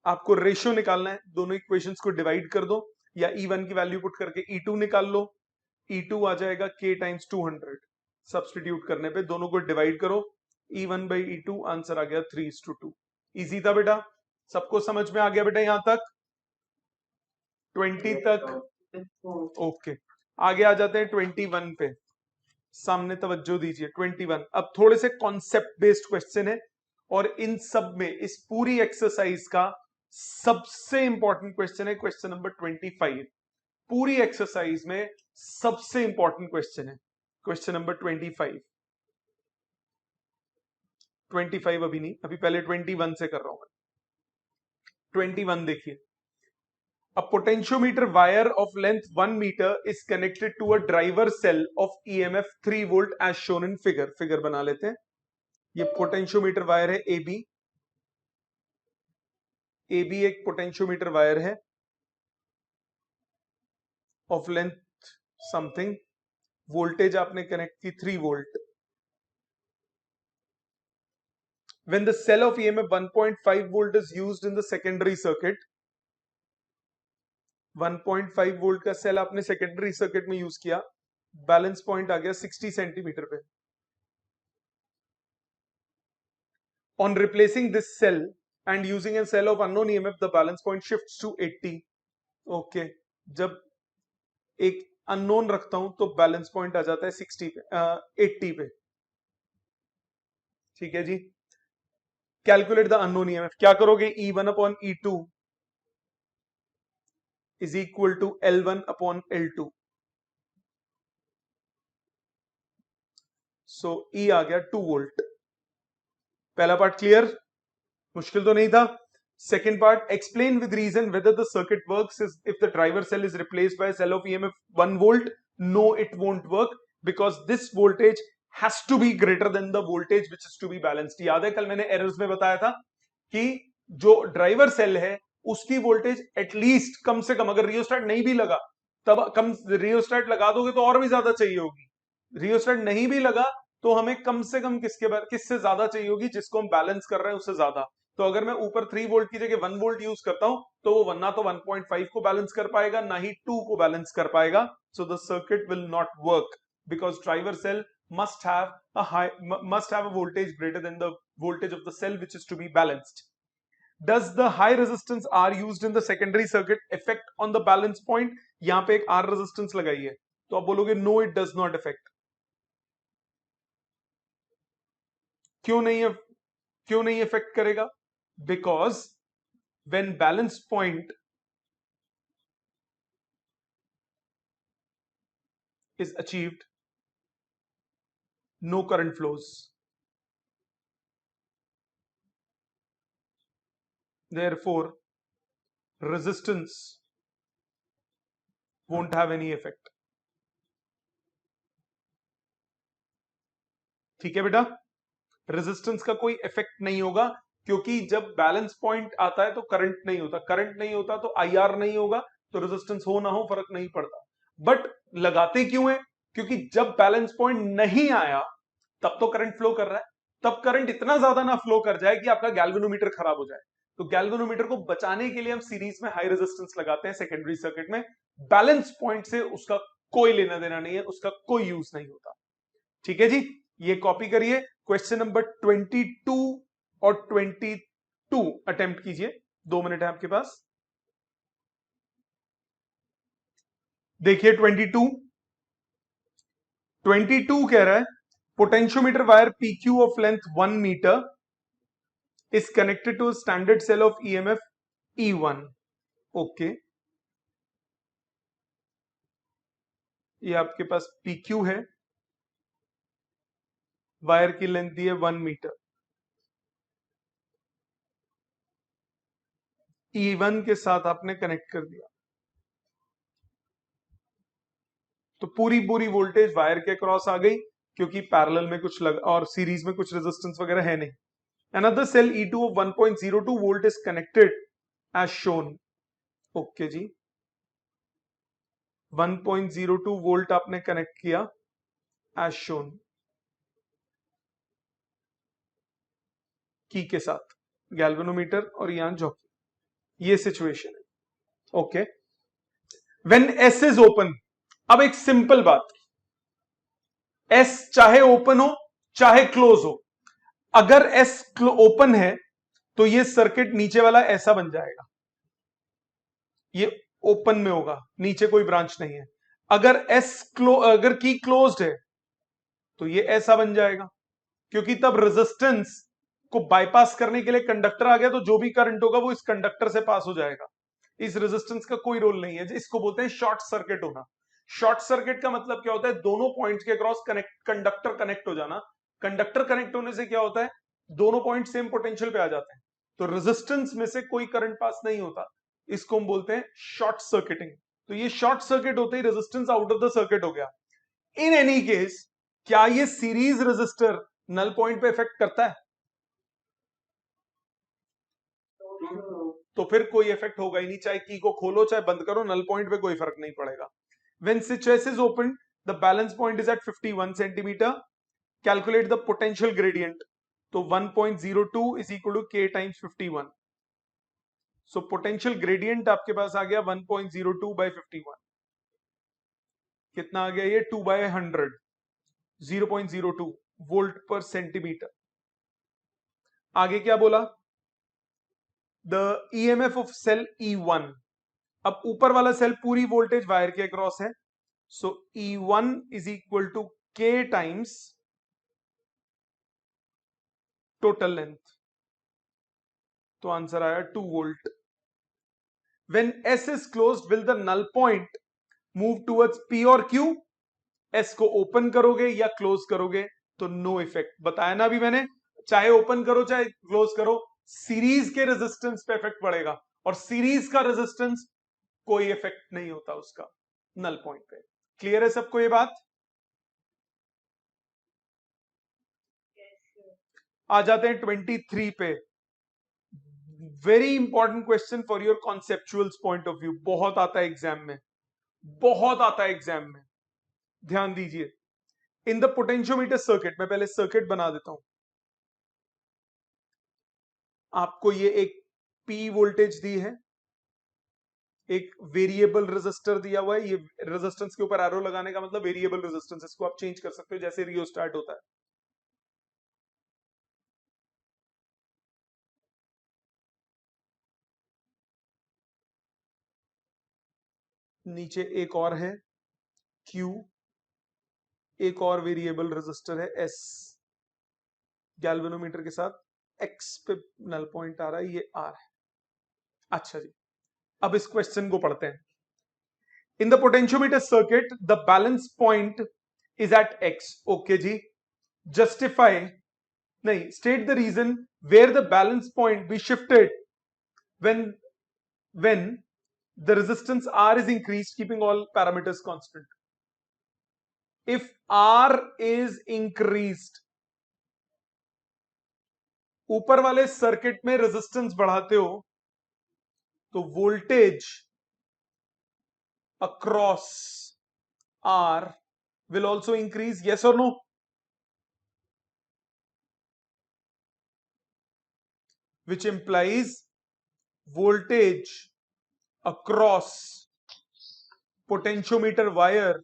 S1: आपको रेशियो निकालना है, दोनों इक्वेशंस को डिवाइड कर दो या E1 की वैल्यू पुट करके E2 निकाल लो। E2 आ जाएगा K टाइम्स 200। सब्सटीट्यूट करने पे दोनों को डिवाइड करो, E1 बाई E2 आंसर आ गया 3:2। इजी था बेटा? सबको समझ में आ गया बेटा यहां तक? 20 तक ओके। आगे आ जाते हैं 21 पे। सामने तवज्जो दीजिए। 21 अब थोड़े से कॉन्सेप्ट बेस्ड क्वेश्चन है, और इन सब में इस पूरी एक्सरसाइज का सबसे इंपॉर्टेंट क्वेश्चन है क्वेश्चन नंबर 25। पूरी एक्सरसाइज में सबसे इंपॉर्टेंट क्वेश्चन है क्वेश्चन नंबर 25। 25 अभी नहीं, अभी पहले 21 से कर रहा हूं मैं। 21 देखिए। A potentiometer wire of length 1 meter is connected to a driver cell of EMF 3 volt as shown in figure। Figure बना लेते हैं। ये पोटेंशियोमीटर वायर है AB। AB एक पोटेंशियोमीटर वायर है ऑफ लेंथ समथिंग। वोल्टेज आपने कनेक्ट की 3 volt. When the cell of EMF 1.5 volt is used in the secondary circuit, 1.5 volt का सेल आपने सेकेंडरी सर्किट में यूज किया, बैलेंस पॉइंट आ गया 60 सेंटीमीटर पे। On replacing this cell and using a cell of unknown EMF, the balance point shifts to 80। Okay, जब एक अननोन रखता हूं तो बैलेंस पॉइंट आ जाता है 60 पे, 80 पे। ठीक है जी। Calculate the unknown EMF। क्या करोगे? E1 upon E2 is equal to L1 upon L2। So E आ गया 2 वोल्ट। पहला पार्ट क्लियर? मुश्किल तो नहीं था। Second part, explain with reason whether the circuit works if the driver cell is replaced by cell of EMF 1 volt. No, it won't work because this voltage has to be greater than the voltage which is to be balanced. याद है कल मैंने एरर्स में बताया था कि जो ड्राइवर सेल है उसकी वोल्टेज एटलीस्ट कम से कम, अगर रियोस्टेट नहीं भी लगा तब कम, रियोस्टेट लगा दोगे तो और भी ज्यादा चाहिए होगी। रियोस्टेट नहीं भी लगा तो हमें कम से कम किससे ज्यादा चाहिए होगी, जिसको हम बैलेंस कर रहे हैं उससे ज्यादा। तो अगर मैं ऊपर 3 वोल्ट की जगह 1 वोल्ट यूज करता हूं तो वो ना तो 1.5 को बैलेंस कर पाएगा ना ही 2 को बैलेंस कर पाएगा। So the circuit will not work because driver cell must have a voltage greater than the voltage of the cell which is to be balanced। Does the high resistance R used in the secondary circuit affect on the balance point? यहां पे एक R resistance लगाई है तो आप बोलोगे no it does not affect। क्यों नहीं इफेक्ट करेगा? Because when balance point is achieved no current flows, therefore resistance won't have any effect। ठीक है बेटा, रेजिस्टेंस का कोई इफेक्ट नहीं होगा क्योंकि जब बैलेंस पॉइंट आता है तो करंट नहीं होता, करंट नहीं होता तो IR नहीं होगा, तो रेजिस्टेंस हो ना हो फर्क नहीं पड़ता। बट लगाते क्यों है? क्योंकि जब बैलेंस पॉइंट नहीं आया तब तो करंट फ्लो कर रहा है, तब करंट इतना ज्यादा ना फ्लो कर जाए कि आपका गैल्वेनोमीटर खराब हो जाए। तो गैल्वेनोमीटर को बचाने के लिए हम सीरीज में हाई रेजिस्टेंस लगाते हैं सेकेंडरी सर्किट में। बैलेंस पॉइंट से उसका कोई लेना देना नहीं है, उसका कोई यूज नहीं होता। ठीक है जी, ये कॉपी करिए। क्वेश्चन नंबर 22 और 22 अटेम्प्ट कीजिए, 2 मिनट है आपके पास। देखिए 22 कह रहा है potentiometer wire PQ of length 1 metre is connected to a standard cell of EMF E1. Okay, ये आपके पास PQ है, वायर की लेंथ दी है 1 मीटर, E1 के साथ आपने कनेक्ट कर दिया, तो पूरी पूरी वोल्टेज वायर के क्रॉस आ गई, क्योंकि पैरेलल में कुछ लग और सीरीज में कुछ रेजिस्टेंस वगैरह है नहीं। Another cell E2 of 1.02 volt is connected as shown. Okay जी, 1.02 वोल्ट आपने कनेक्ट किया as shown की के साथ, गैल्वेनोमीटर और यहां जॉकी, ये सिचुएशन है। Okay, when S is open, अब एक सिंपल बात, एस चाहे ओपन हो चाहे क्लोज हो, अगर एस ओपन है तो ये सर्किट नीचे वाला ऐसा बन जाएगा, ये ओपन में होगा, नीचे कोई ब्रांच नहीं है। अगर अगर की क्लोज्ड है तो ये ऐसा बन जाएगा, क्योंकि तब रेजिस्टेंस को बाईपास करने के लिए कंडक्टर आ गया, तो जो भी करंट होगा वो इस कंडक्टर से पास हो जाएगा, इस रेजिस्टेंस का कोई रोल नहीं है। इसको बोलते हैं शॉर्ट सर्किट होना। शॉर्ट सर्किट का मतलब क्या होता है, दोनों पॉइंट्स के क्रॉस कंडक्टर कनेक्ट हो जाना। कंडक्टर कनेक्ट होने से क्या होता है, दोनों पॉइंट सेम पोटेंशियल पे आ जाते हैं, तो रेजिस्टेंस में से कोई करंट पास नहीं होता, इसको हम बोलते हैं शॉर्ट सर्किटिंग। तो ये शॉर्ट सर्किट होते ही resistance out of the circuit हो गया। इन एनी केस, क्या ये सीरीज रेजिस्टर नल पॉइंट पे इफेक्ट करता है? तो फिर कोई इफेक्ट होगा ही नहीं, चाहे की को खोलो चाहे बंद करो, नल पॉइंट पे कोई फर्क नहीं पड़ेगा। When switch S is opened, the balance point is at 51 centimeter. Calculate the potential gradient. तो 1.02 is equal to K times 51. So potential gradient आपके पास आ गया 1.02 by 51. कितना आ गया ये? 2 by 100, 0.02 वोल्ट पर सेंटीमीटर। आगे क्या बोला? The EMF of cell E1, अब ऊपर वाला सेल पूरी वोल्टेज वायर के अक्रॉस है, so E1 is equal to K times total length, तो आंसर आया 2 volt. When S is closed, will the null point move towards P और Q? S को ओपन करोगे या क्लोज करोगे तो नो इफेक्ट, बताया ना अभी मैंने, चाहे ओपन करो चाहे क्लोज करो, सीरीज के रेजिस्टेंस पे इफेक्ट पड़ेगा, और सीरीज का रेजिस्टेंस कोई इफेक्ट नहीं होता उसका नल पॉइंट पे। क्लियर है सबको ये बात? आ जाते हैं 23 पे। Very important question for your conceptual point of view, बहुत आता है एग्जाम में, बहुत आता है एग्जाम में, ध्यान दीजिए। इन द पोटेंशियोमीटर सर्किट, मैं पहले सर्किट बना देता हूं आपको। ये एक P वोल्टेज दी है, एक वेरिएबल रेजिस्टर दिया हुआ है, ये रेजिस्टेंस के ऊपर एरो लगाने का मतलब वेरिएबल रेजिस्टेंस, इसको आप चेंज कर सकते हो जैसे रियोस्टाट होता है। नीचे एक और है Q, एक और वेरिएबल रेजिस्टर है S, गैल्वेनोमीटर के साथ X पे नल पॉइंट आ रहा है, ये R है। अच्छा जी, अब इस क्वेश्चन को पढ़ते हैं। In the potentiometer circuit the balance point is at X। Okay जी, जस्टिफाई नहीं, state the reason where the balance point be shifted when the resistance R is increased, keeping all parameters constant. If R is increased, ऊपर वाले सर्किट में रेजिस्टेंस बढ़ाते हो तो voltage across R will also increase. Yes or no? Which implies voltage across potentiometer wire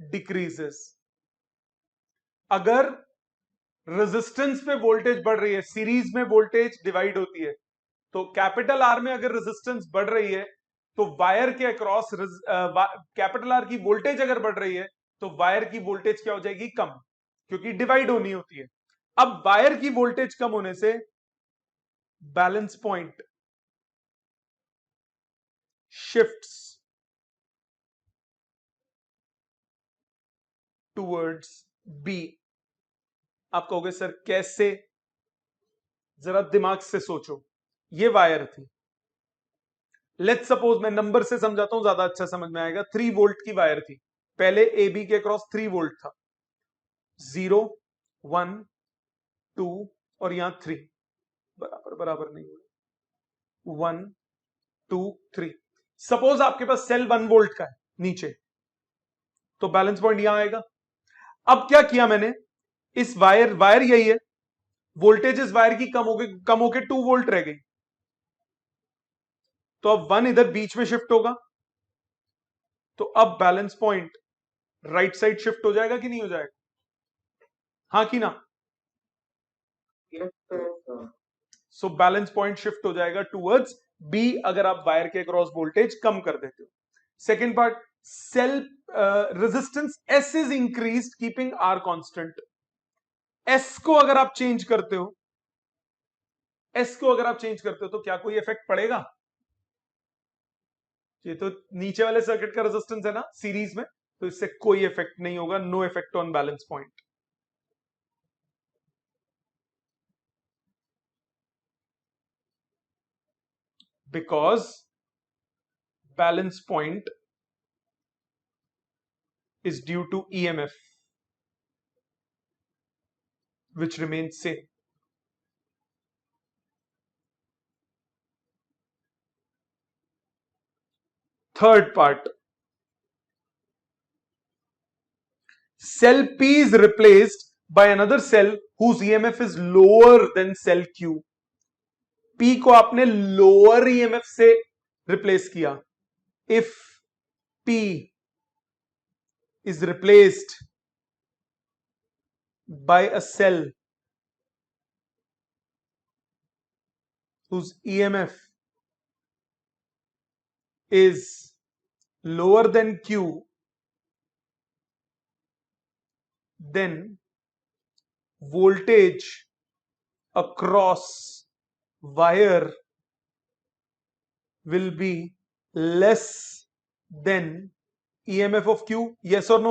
S1: decreases. अगर रेजिस्टेंस पे वोल्टेज बढ़ रही है, सीरीज में वोल्टेज डिवाइड होती है, तो कैपिटल आर में अगर रेजिस्टेंस बढ़ रही है तो वायर के अक्रॉस कैपिटल आर की वोल्टेज अगर बढ़ रही है तो वायर की वोल्टेज क्या हो जाएगी? कम, क्योंकि डिवाइड होनी होती है. अब वायर की वोल्टेज कम होने से balance point shifts towards B. आप कहोगे सर कैसे? जरा दिमाग से सोचो. ये वायर थी, लेट्स सपोज, मैं नंबर से समझाता हूं ज्यादा अच्छा समझ में आएगा. 3 वोल्ट की वायर थी. पहले ए बी के क्रॉस 3 वोल्ट था. 0 1 2 और यहां 3 बराबर बराबर नहीं हुए. 1 2 3. सपोज आपके पास सेल 1 वोल्ट का है नीचे, तो बैलेंस पॉइंट यहां आएगा. अब क्या किया मैंने, इस वायर यही है, वोल्टेज इस वायर की कम होके 2 वोल्ट रह गई, तो अब 1 इधर बीच में शिफ्ट होगा, तो अब balance point right side shift हो जाएगा कि नहीं हो जाएगा? हाँ कि ना?
S2: Yes, sir.
S1: So balance point shift हो जाएगा टूवर्ड्स बी अगर आप वायर के क्रॉस वोल्टेज कम कर देते हो. Second part, cell resistance S is increase keeping R constant. S को अगर आप चेंज करते हो, तो क्या कोई इफेक्ट पड़ेगा? ये तो नीचे वाले सर्किट का रेजिस्टेंस है ना सीरीज में, तो इससे कोई इफेक्ट नहीं होगा. No effect on balance point. Because balance point is due to EMF which remains same. Third part, cell P is replaced by another cell whose EMF is lower than cell Q. P को आपने lower EMF से replace किया. If P is replaced by a cell whose EMF is lower than Q, then voltage across wire will be less than EMF of Q. Yes or no?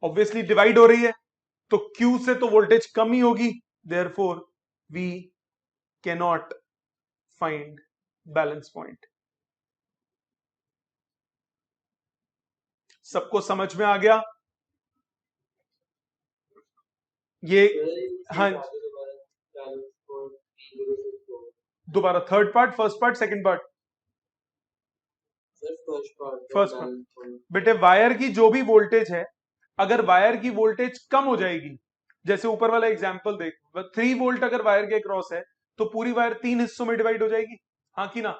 S1: Obviously divide हो रही है, तो Q से तो वोल्टेज कम ही होगी. Therefore we cannot find balance point. सबको समझ में आ गया? ये हाँ, दोबारा third part, first part, second part. First part बेटे, वायर की जो भी वोल्टेज है, अगर वायर की वोल्टेज कम हो जाएगी, जैसे ऊपर वाला एग्जांपल देख, 3 वोल्ट अगर वायर के क्रॉस है तो पूरी वायर 3 हिस्सों में डिवाइड हो जाएगी. हाँ कि ना?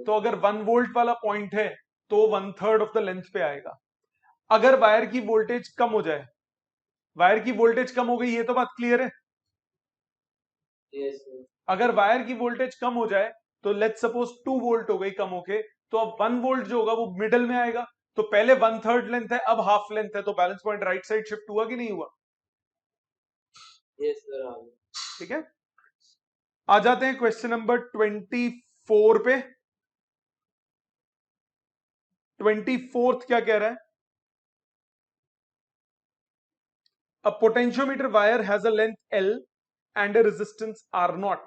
S1: तो अगर 1 वोल्ट वाला पॉइंट है तो 1/3 ऑफ द लेंथ पे आएगा. अगर वायर की वोल्टेज कम हो जाए, वायर की वोल्टेज कम हो गई, ये तो बात क्लियर है. अगर वायर की वोल्टेज कम हो जाए तो लेट्स सपोज 2 वोल्ट हो गई कम होके, तो अब 1 वोल्ट जो होगा वो मिडल में आएगा. तो पहले 1/3 लेंथ है, अब हाफ लेंथ है, तो balance point right side shift हुआ कि नहीं हुआ? ठीक है. आ जाते हैं क्वेश्चन नंबर 24 पे. 24th क्या कह रहा है? A potentiometer wire has a length L and a resistance R0.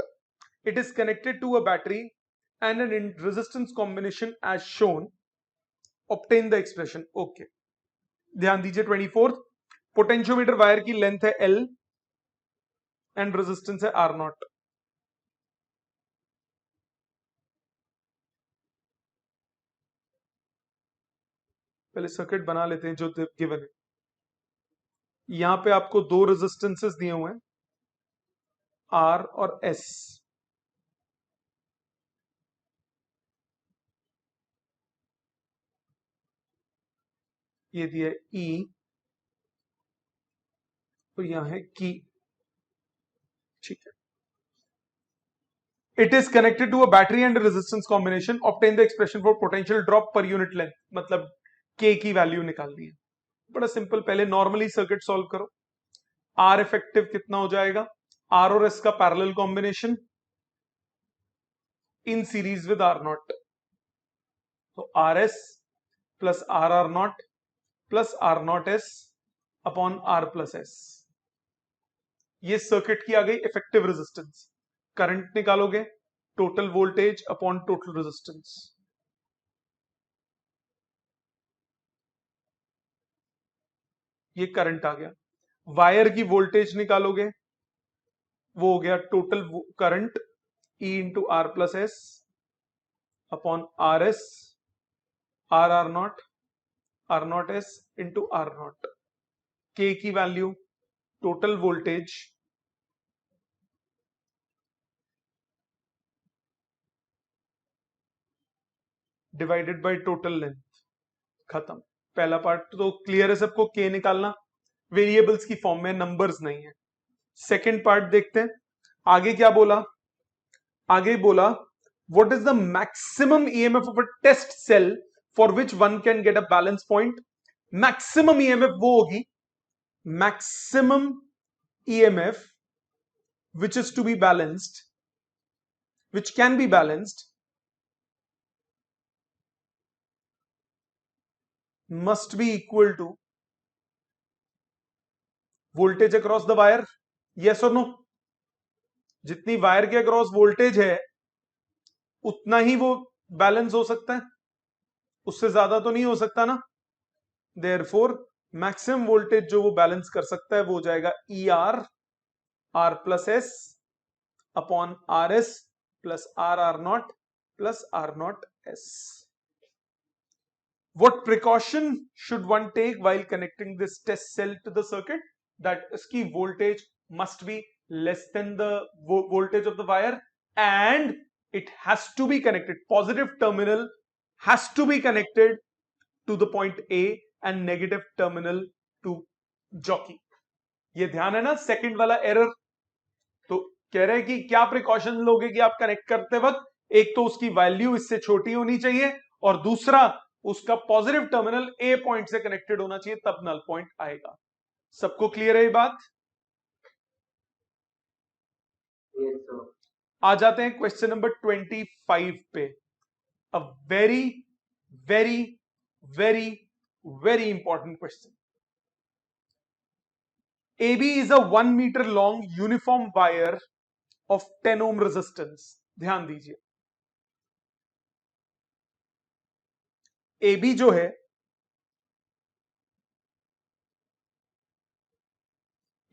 S1: It is connected to a battery and an resistance combination as shown. Obtain the expression. Okay. ध्यान दीजिए. 24th, पोटेंशियोमीटर वायर की लेंथ है L एंड रेजिस्टेंस है R0. पहले सर्किट बना लेते हैं जो गिवन है। यहां पे आपको दो रेजिस्टेंसेस दिए हुए हैं, आर और एस। ये दिया है ई, तो यहां है की। ठीक है। It is connected to a battery and resistance combination, obtain the expression for potential drop per unit length. मतलब के की वैल्यू निकालनी है। बड़ा सिंपल, पहले नॉर्मली सर्किट सॉल्व करो। आर इफेक्टिव कितना हो जाएगा, आर और एस का parallel combination in series with R not, तो R S plus R not plus R not S upon R plus S. ये सर्किट की आ गई इफेक्टिव रेजिस्टेंस। करंट निकालोगे, total voltage upon total resistance. ये करंट आ गया। वायर की वोल्टेज निकालोगे, वो हो गया total current E into R plus S upon R S, R not S into R nought. K की value, total voltage divided by total length. खत्म। पहला पार्ट तो क्लियर है सबको, के निकालना। वेरिएबल्स की फॉर्म में, नंबर्स नहीं है। सेकेंड पार्ट देखते हैं आगे क्या बोला। आगे बोला what is the maximum EMF of a test cell for which one can get a balance point. Maximum EMF वो होगी, maximum EMF which is to be balanced, which can be balanced, must be equal to voltage across the wire. Yes or no? जितनी वायर के अक्रॉस वोल्टेज है उतना ही वो बैलेंस हो सकता है, उससे ज्यादा तो नहीं हो सकता ना। देयरफॉर मैक्सिमम वोल्टेज जो वो बैलेंस कर सकता है वो हो जाएगा E R, R plus S upon R S plus R not plus R not S. What precaution should one take while connecting this test cell to the circuit? That इसकी voltage must be less than the voltage of the wire and it has to be connected. Positive terminal has to be connected to the point A and negative terminal to jockey. ये ध्यान है ना सेकंड वाला एरर। तो कह रहे हैं कि क्या प्रिकॉशन लोगे कि आप कनेक्ट करते वक्त, एक तो उसकी वैल्यू इससे छोटी होनी चाहिए और दूसरा उसका पॉजिटिव टर्मिनल ए पॉइंट से कनेक्टेड होना चाहिए, तब नल पॉइंट आएगा। सबको क्लियर है ये बात?
S2: Yes, sir.
S1: आ जाते हैं क्वेश्चन नंबर 25 पे। A very very very very important question. AB is a 1 meter long uniform wire of 10 ohm resistance। ध्यान दीजिए, AB जो है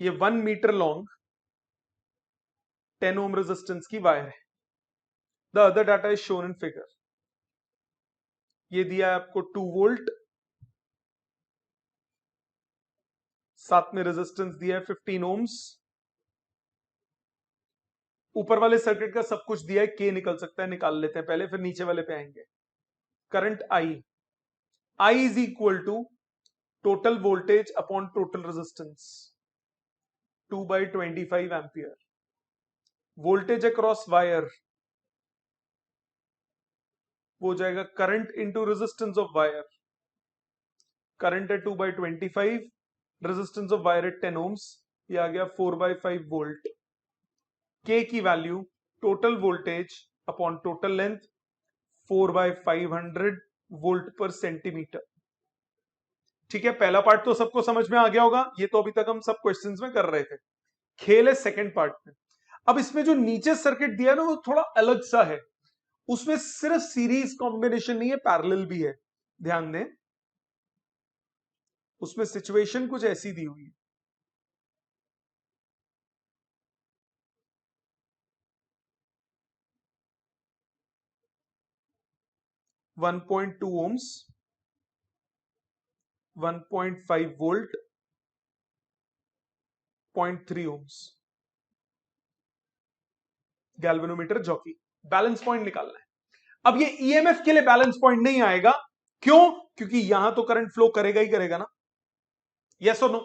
S1: ये 1 मीटर लॉन्ग 10 ओम रेजिस्टेंस की वायर है। The other data is shown in figure. ये दिया है आपको 2 वोल्ट, साथ में रेजिस्टेंस दिया है 15 ओम्स। ऊपर वाले सर्किट का सब कुछ दिया है, के निकल सकता है, निकाल लेते हैं पहले, फिर नीचे वाले पे आएंगे। Current I is equal to total voltage upon total resistance 2/25 ampere. Voltage across wire वो हो जाएगा current into resistance of wire. Current है 2/25, रेजिस्टेंस ऑफ वायर है 10 ओम्स, ये आ गया 4/5 वोल्ट। के की value total voltage upon total length 4/500 volt per centimetre. ठीक है, पहला पार्ट तो सबको समझ में आ गया होगा, ये तो अभी तक हम सब क्वेश्चंस में कर रहे थे। खेल है सेकंड पार्ट में। अब इसमें जो नीचे सर्किट दिया है ना वो थोड़ा अलग सा है, उसमें सिर्फ सीरीज कॉम्बिनेशन नहीं है, पैरेलल भी है। ध्यान दें, उसमें सिचुएशन कुछ ऐसी दी हुई है। 1.2 ohms 1.5 volt 0.3 ohms galvanometer jockey. Balance point निकालना है। अब ये ईएमएफ के लिए बैलेंस पॉइंट नहीं आएगा, क्यों? क्योंकि यहां तो करंट फ्लो करेगा ही करेगा ना, यस और no?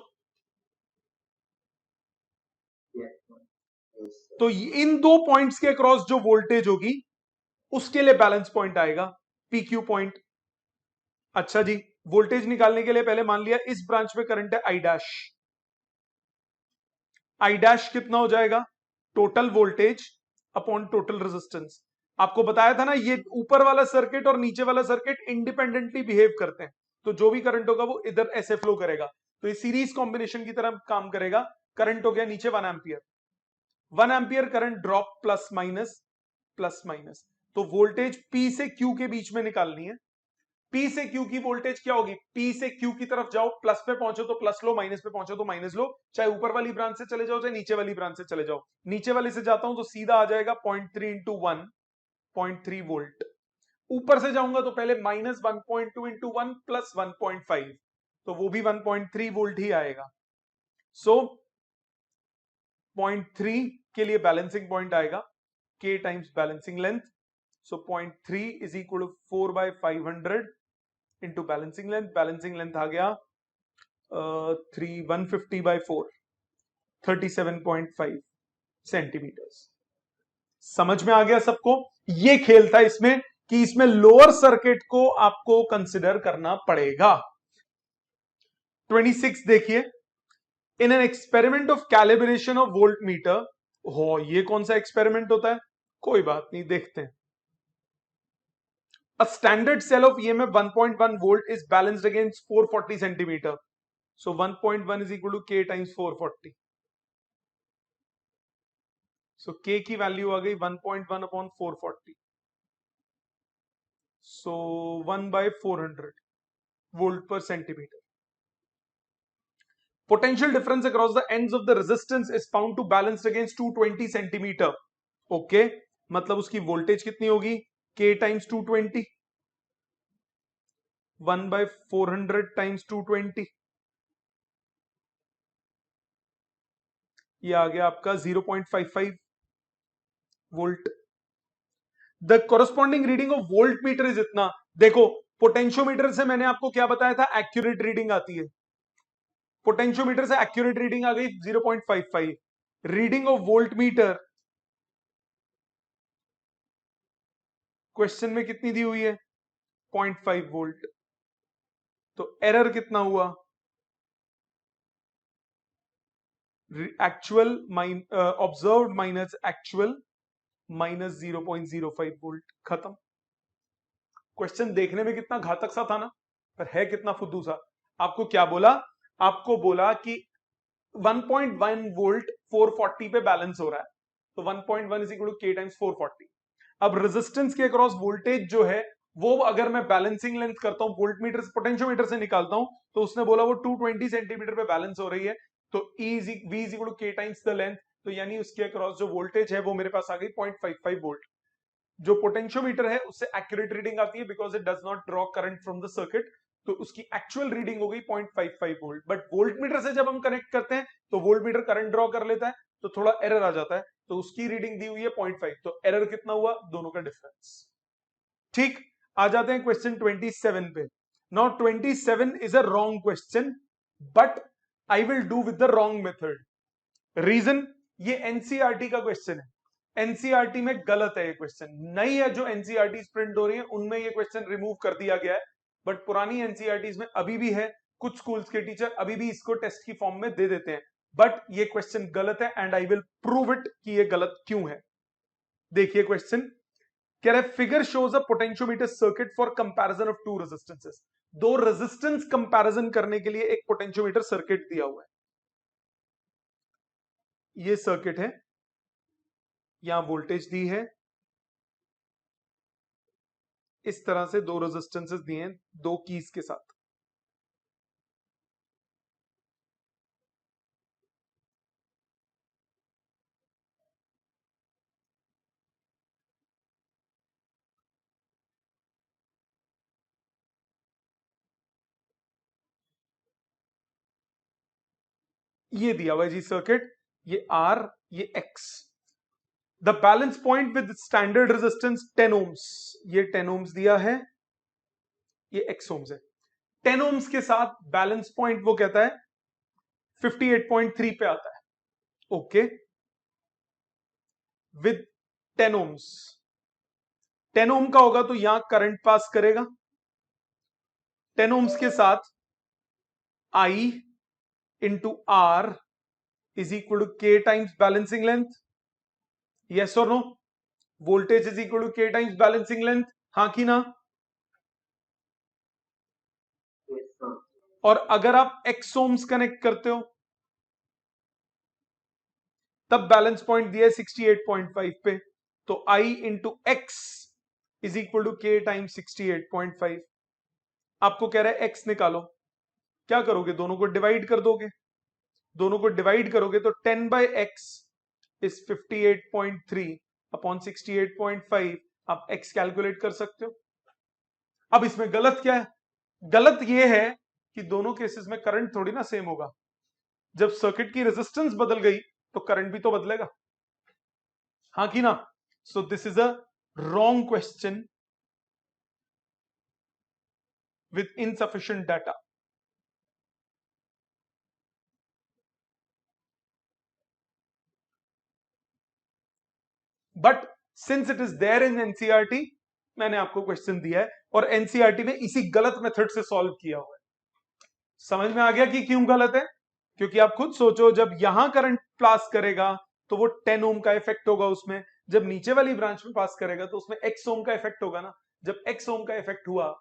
S2: Yes, sir. Yes, sir.
S1: तो इन दो पॉइंट्स के अक्रॉस जो वोल्टेज होगी उसके लिए बैलेंस पॉइंट आएगा, पीक्यू पॉइंट। अच्छा जी, वोल्टेज निकालने के लिए पहले मान लिया इस ब्रांच में करंट है आई डैश। आई डैश कितना हो जाएगा? Total voltage upon total resistance. आपको बताया था ना, ये ऊपर वाला सर्किट और नीचे वाला सर्किट इंडिपेंडेंटली बिहेव करते हैं, तो जो भी करंट होगा वो इधर ऐसे फ्लो करेगा, तो ये सीरीज कॉम्बिनेशन की तरह काम करेगा। करंट हो गया नीचे 1 ampere, 1 ampere current drop plus minus, तो वोल्टेज पी से क्यू के बीच में निकालनी है। पी से क्यू की वोल्टेज क्या होगी? पी से क्यू की तरफ जाओ, प्लस पे पहुंचो तो प्लस लो, माइनस पे पहुंचो तो माइनस लो, चाहे ऊपर वाली ब्रांच से चले जाओ चाहे नीचे वाली ब्रांच से चले जाओ। नीचे वाले से जाता हूं तो सीधा आ जाएगा 0.3 इंटू 1, 0.3 वोल्ट। ऊपर से जाऊंगा तो पहले माइनस 1.2 इंटू 1 प्लस 1.5, तो वो भी 1.3 वोल्ट ही आएगा। सो 0.3 के लिए बैलेंसिंग पॉइंट आएगा k times balancing length. So 0.3 is equal to 4/500 into balancing length. Balancing length आ गया 150/4, 37.5 सेंटीमीटर। समझ में आ गया सबको? ये खेल था इसमें कि इसमें लोअर सर्किट को आपको कंसिडर करना पड़ेगा। 26 देखिए, in an experiment of calibration of voltmeter. हो, ये कौन सा एक्सपेरिमेंट होता है? कोई बात नहीं, देखते हैं। A standard cell of EMF 1.1 volt is balanced against 440 centimeter. So 1.1 is equal to K times 440. So K की वैल्यू आ गई 1.1 upon 440. So 1/400 volt per centimeter. Potential difference across the ends of the resistance is found to balance against 220 centimeter. Okay, मतलब उसकी वोल्टेज कितनी होगी? K times 220, 1/400 times 220, ये आ गया आपका 0.55 volt. The corresponding reading of voltmeter is इतना। देखो, पोटेंशियोमीटर से मैंने आपको क्या बताया था, एक्यूरेट रीडिंग आती है। पोटेंशियोमीटर से एक्यूरेट रीडिंग आ गई 0.55। Reading of volt meter question में कितनी दी हुई है? 0.5 वोल्ट। तो एरर कितना हुआ? Actual observed minus actual minus 0.05 volt. खत्म। क्वेश्चन देखने में कितना घातक सा था ना, पर है कितना फुद्दू सा। आपको क्या बोला? आपको बोला कि 1.1 वोल्ट 440 पे बैलेंस हो रहा है, तो 1.1 is equal to K times 440। अब रेजिस्टेंस के अक्रॉस वोल्टेज जो है वो अगर मैं बैलेंसिंग लेंथ करता हूं, वोल्ट मीटर से पोटेंशियोमीटर से निकालता हूं, तो उसने बोला वो 220 सेंटीमीटर पे बैलेंस हो रही है, तो V is equal to K times the length. तो यानी उसके अक्रॉस जो वोल्टेज है वो मेरे पास आ गई 0.55 वोल्ट। जो पोटेंशियोमीटर है उससे एक्यूरेट रीडिंग आती है because it does not draw current from the circuit, तो उसकी एक्चुअल रीडिंग हो गई 0.55 वोल्ट। बट वोल्ट मीटर से जब हम कनेक्ट करते हैं तो वोल्ट मीटर करंट ड्रॉ कर लेता है, तो थोड़ा एरर आ जाता है, तो उसकी रीडिंग दी हुई है 0.5, तो एरर कितना हुआ? दोनों का डिफरेंस। ठीक, आ जाते हैं क्वेश्चन 27 पे। Now 27 is a wrong question, but I will do with the wrong method. Reason, ये एनसीईआरटी का क्वेश्चन है, एनसीईआरटी में गलत है ये क्वेश्चन। नई है जो एनसीईआरटी प्रिंट हो रही है उनमें ये क्वेश्चन रिमूव कर दिया गया है, बट पुरानी एनसीईआरटी में अभी भी है। कुछ स्कूल्स के टीचर अभी भी इसको टेस्ट की फॉर्म में दे देते हैं, बट ये क्वेश्चन गलत है and I will prove it कि ये गलत क्यों है। देखिए क्वेश्चन कह रहा है, figure shows a potentiometer circuit for comparison of two resistances. दो रेजिस्टेंस कंपैरिजन करने के लिए एक पोटेंशियोमीटर सर्किट दिया हुआ है। ये सर्किट है, यहां वोल्टेज दी है, इस तरह से दो रेजिस्टेंसेस दिए हैं दो कीज के साथ। ये दिया हुआ है जी सर्किट, ये R, ये X। The balance point with standard resistance 10 ohms, ये 10 ohms दिया है, ये X ohms है। 10 ohms के साथ बैलेंस पॉइंट वो कहता है 58.3 पे आता है, ओके। विद 10 ohms, 10 ohm का होगा तो यहां करंट पास करेगा। 10 ohms के साथ I into R is equal to K times balancing length, yes और no? Voltage is equal to K times balancing length, हाँ कि ना?
S2: Yes, sir.
S1: और अगर आप X ohms कनेक्ट करते हो तब बैलेंस पॉइंट दिया है 68.5 पे, तो I into X is equal to K times 68.5। आपको कह रहा है X निकालो, क्या करोगे? दोनों को डिवाइड कर दोगे, दोनों को डिवाइड करोगे तो 10/x इज 58.3 अपॉन 68.5, आप X कैलकुलेट कर सकते हो। अब इसमें गलत क्या है? गलत यह है कि दोनों केसेस में करंट थोड़ी ना सेम होगा। जब सर्किट की रेजिस्टेंस बदल गई तो करंट भी तो बदलेगा, हाँ कि ना? So this is a wrong question with insufficient data. But since it is there in NCERT, मैंने आपको क्वेश्चन दिया है और एनसीईआरटी ने इसी गलत मेथड से सॉल्व किया हुआ है। समझ में आ गया कि क्यों गलत है? क्योंकि आप खुद सोचो, जब यहां करंट पास करेगा तो वो 10 ओम का इफेक्ट होगा उसमें, जब नीचे वाली ब्रांच में पास करेगा तो उसमें एक्स ओम का इफेक्ट होगा ना। जब एक्स ओम का इफेक्ट हुआ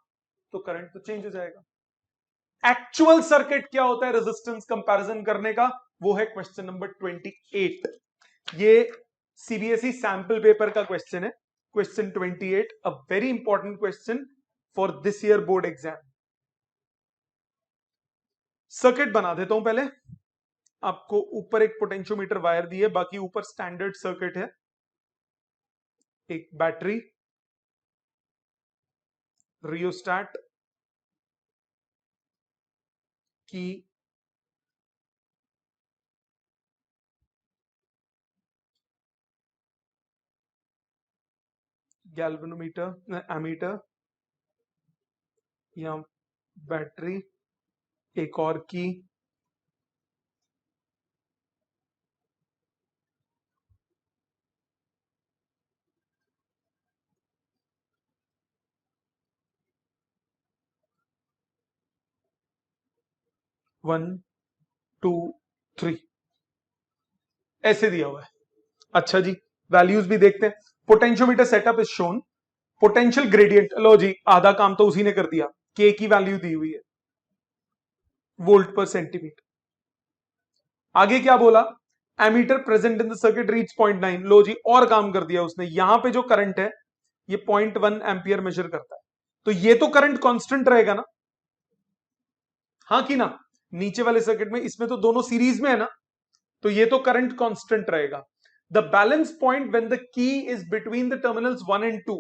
S1: तो करंट तो चेंज हो जाएगा। एक्चुअल सर्किट क्या होता है रेजिस्टेंस कंपैरिजन करने का, वो है क्वेश्चन नंबर 28। ये सीबीएसई सैंपल पेपर का क्वेश्चन है, question 28, a very important question for this year board exam. Circuit बना देता हूं पहले। आपको ऊपर एक पोटेंशियोमीटर वायर दी है, बाकी ऊपर स्टैंडर्ड सर्किट है। एक बैटरी, रियोस्टैट की, गैल्वेनोमीटर, एमीटर, या बैटरी, एक और की, वन टू थ्री, ऐसे दिया हुआ है। अच्छा जी, वैल्यूज भी देखते हैं। Potentiometer setup is shown, potential gradient, लो जी आधा काम तो उसी ने कर दिया। के की वैल्यू दी हुई है वोल्ट पर सेंटीमीटर। आगे क्या बोला? Ammeter present in the circuit reach 0.9, लो जी और काम कर दिया उसने। यहां पे जो करंट है ये 0.1 एम्पियर मेजर करता है, तो ये तो करंट कांस्टेंट रहेगा ना, हाँ कि ना? नीचे वाले सर्किट में, इसमें तो दोनों सीरीज में है ना, तो ये तो करंट कांस्टेंट रहेगा। The balance point when the key is between the terminals 1 and 2,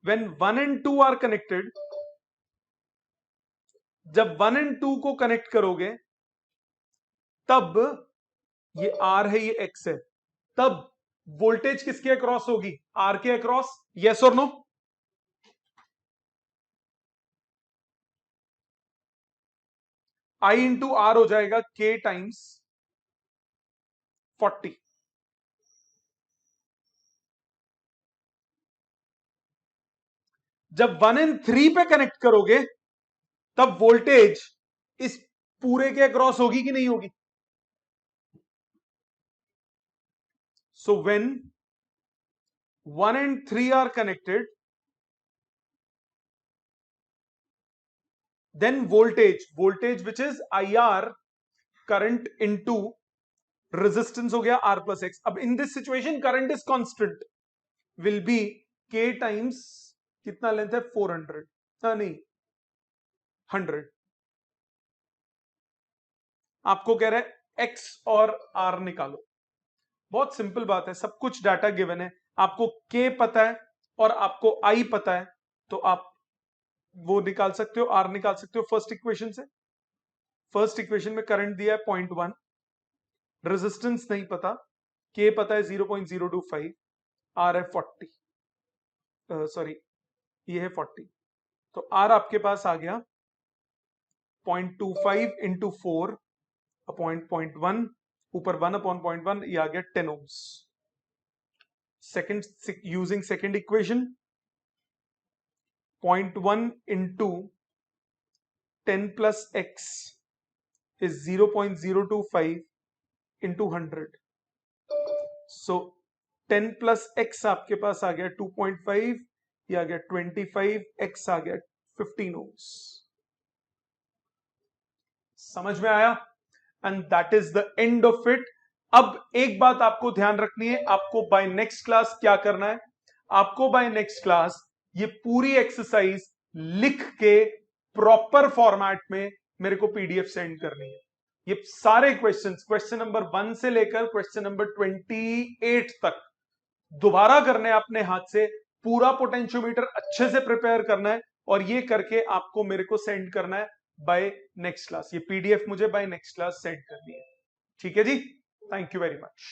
S1: when 1 and 2 are connected, जब 1 and 2 को कनेक्ट करोगे तब, ये R है ये X है, तब वोल्टेज किसके अक्रॉस होगी? R के अक्रॉस, यस और नो? I इंटू R हो जाएगा K टाइम्स 40। जब 1 and 3 पे कनेक्ट करोगे तब वोल्टेज इस पूरे के अक्रॉस होगी कि नहीं होगी? So when 1 and 3 are connected, then voltage which is IR, current into resistance हो गया R plus X। अब in this situation current is constant, will be K times, कितना लेंथ है? 400, नहीं 100। आपको कह रहा है X और R निकालो, बहुत सिंपल बात है, सब कुछ डाटा गिवन है। आपको K पता है और आपको I पता है, तो आप वो निकाल सकते हो, R निकाल सकते हो फर्स्ट इक्वेशन से। फर्स्ट इक्वेशन में करंट दिया है 0.1, रेजिस्टेंस नहीं पता, के पता है 0.025, आर है 40, सॉरी ये है 40, तो आर आपके पास आ गया 0.25 इंटू 4 अपॉइंट 0.1, ऊपर 1 अपॉन 0.1, ये आ गया 10 ohms. Second, using second equation, 0.1 into 10 plus x is 0.025 into 100. So 10 plus x आपके पास आ गया 2.5, ये आ गया 25, x आ गया 15 ohms. समझ में आया? And that is the end of it. अब एक बात आपको ध्यान रखनी है, आपको बाय नेक्स्ट क्लास क्या करना है, आपको बाय नेक्स्ट क्लास ये पूरी एक्सरसाइज लिख के प्रॉपर फॉर्मेट में मेरे को पीडीएफ सेंड करनी है. ये सारे क्वेश्चंस, क्वेश्चन नंबर 1 से लेकर क्वेश्चन नंबर 28 तक दोबारा करने हैं अपने हाथ से, पूरा पोटेंशियोमीटर अच्छे से प्रिपेयर करना है और ये करके आपको मेरे को सेंड करना है बाय नेक्स्ट क्लास. ये पीडीएफ मुझे बाय नेक्स्ट क्लास सेंड करनी है. ठीक है जी, थैंक यू वेरी मच.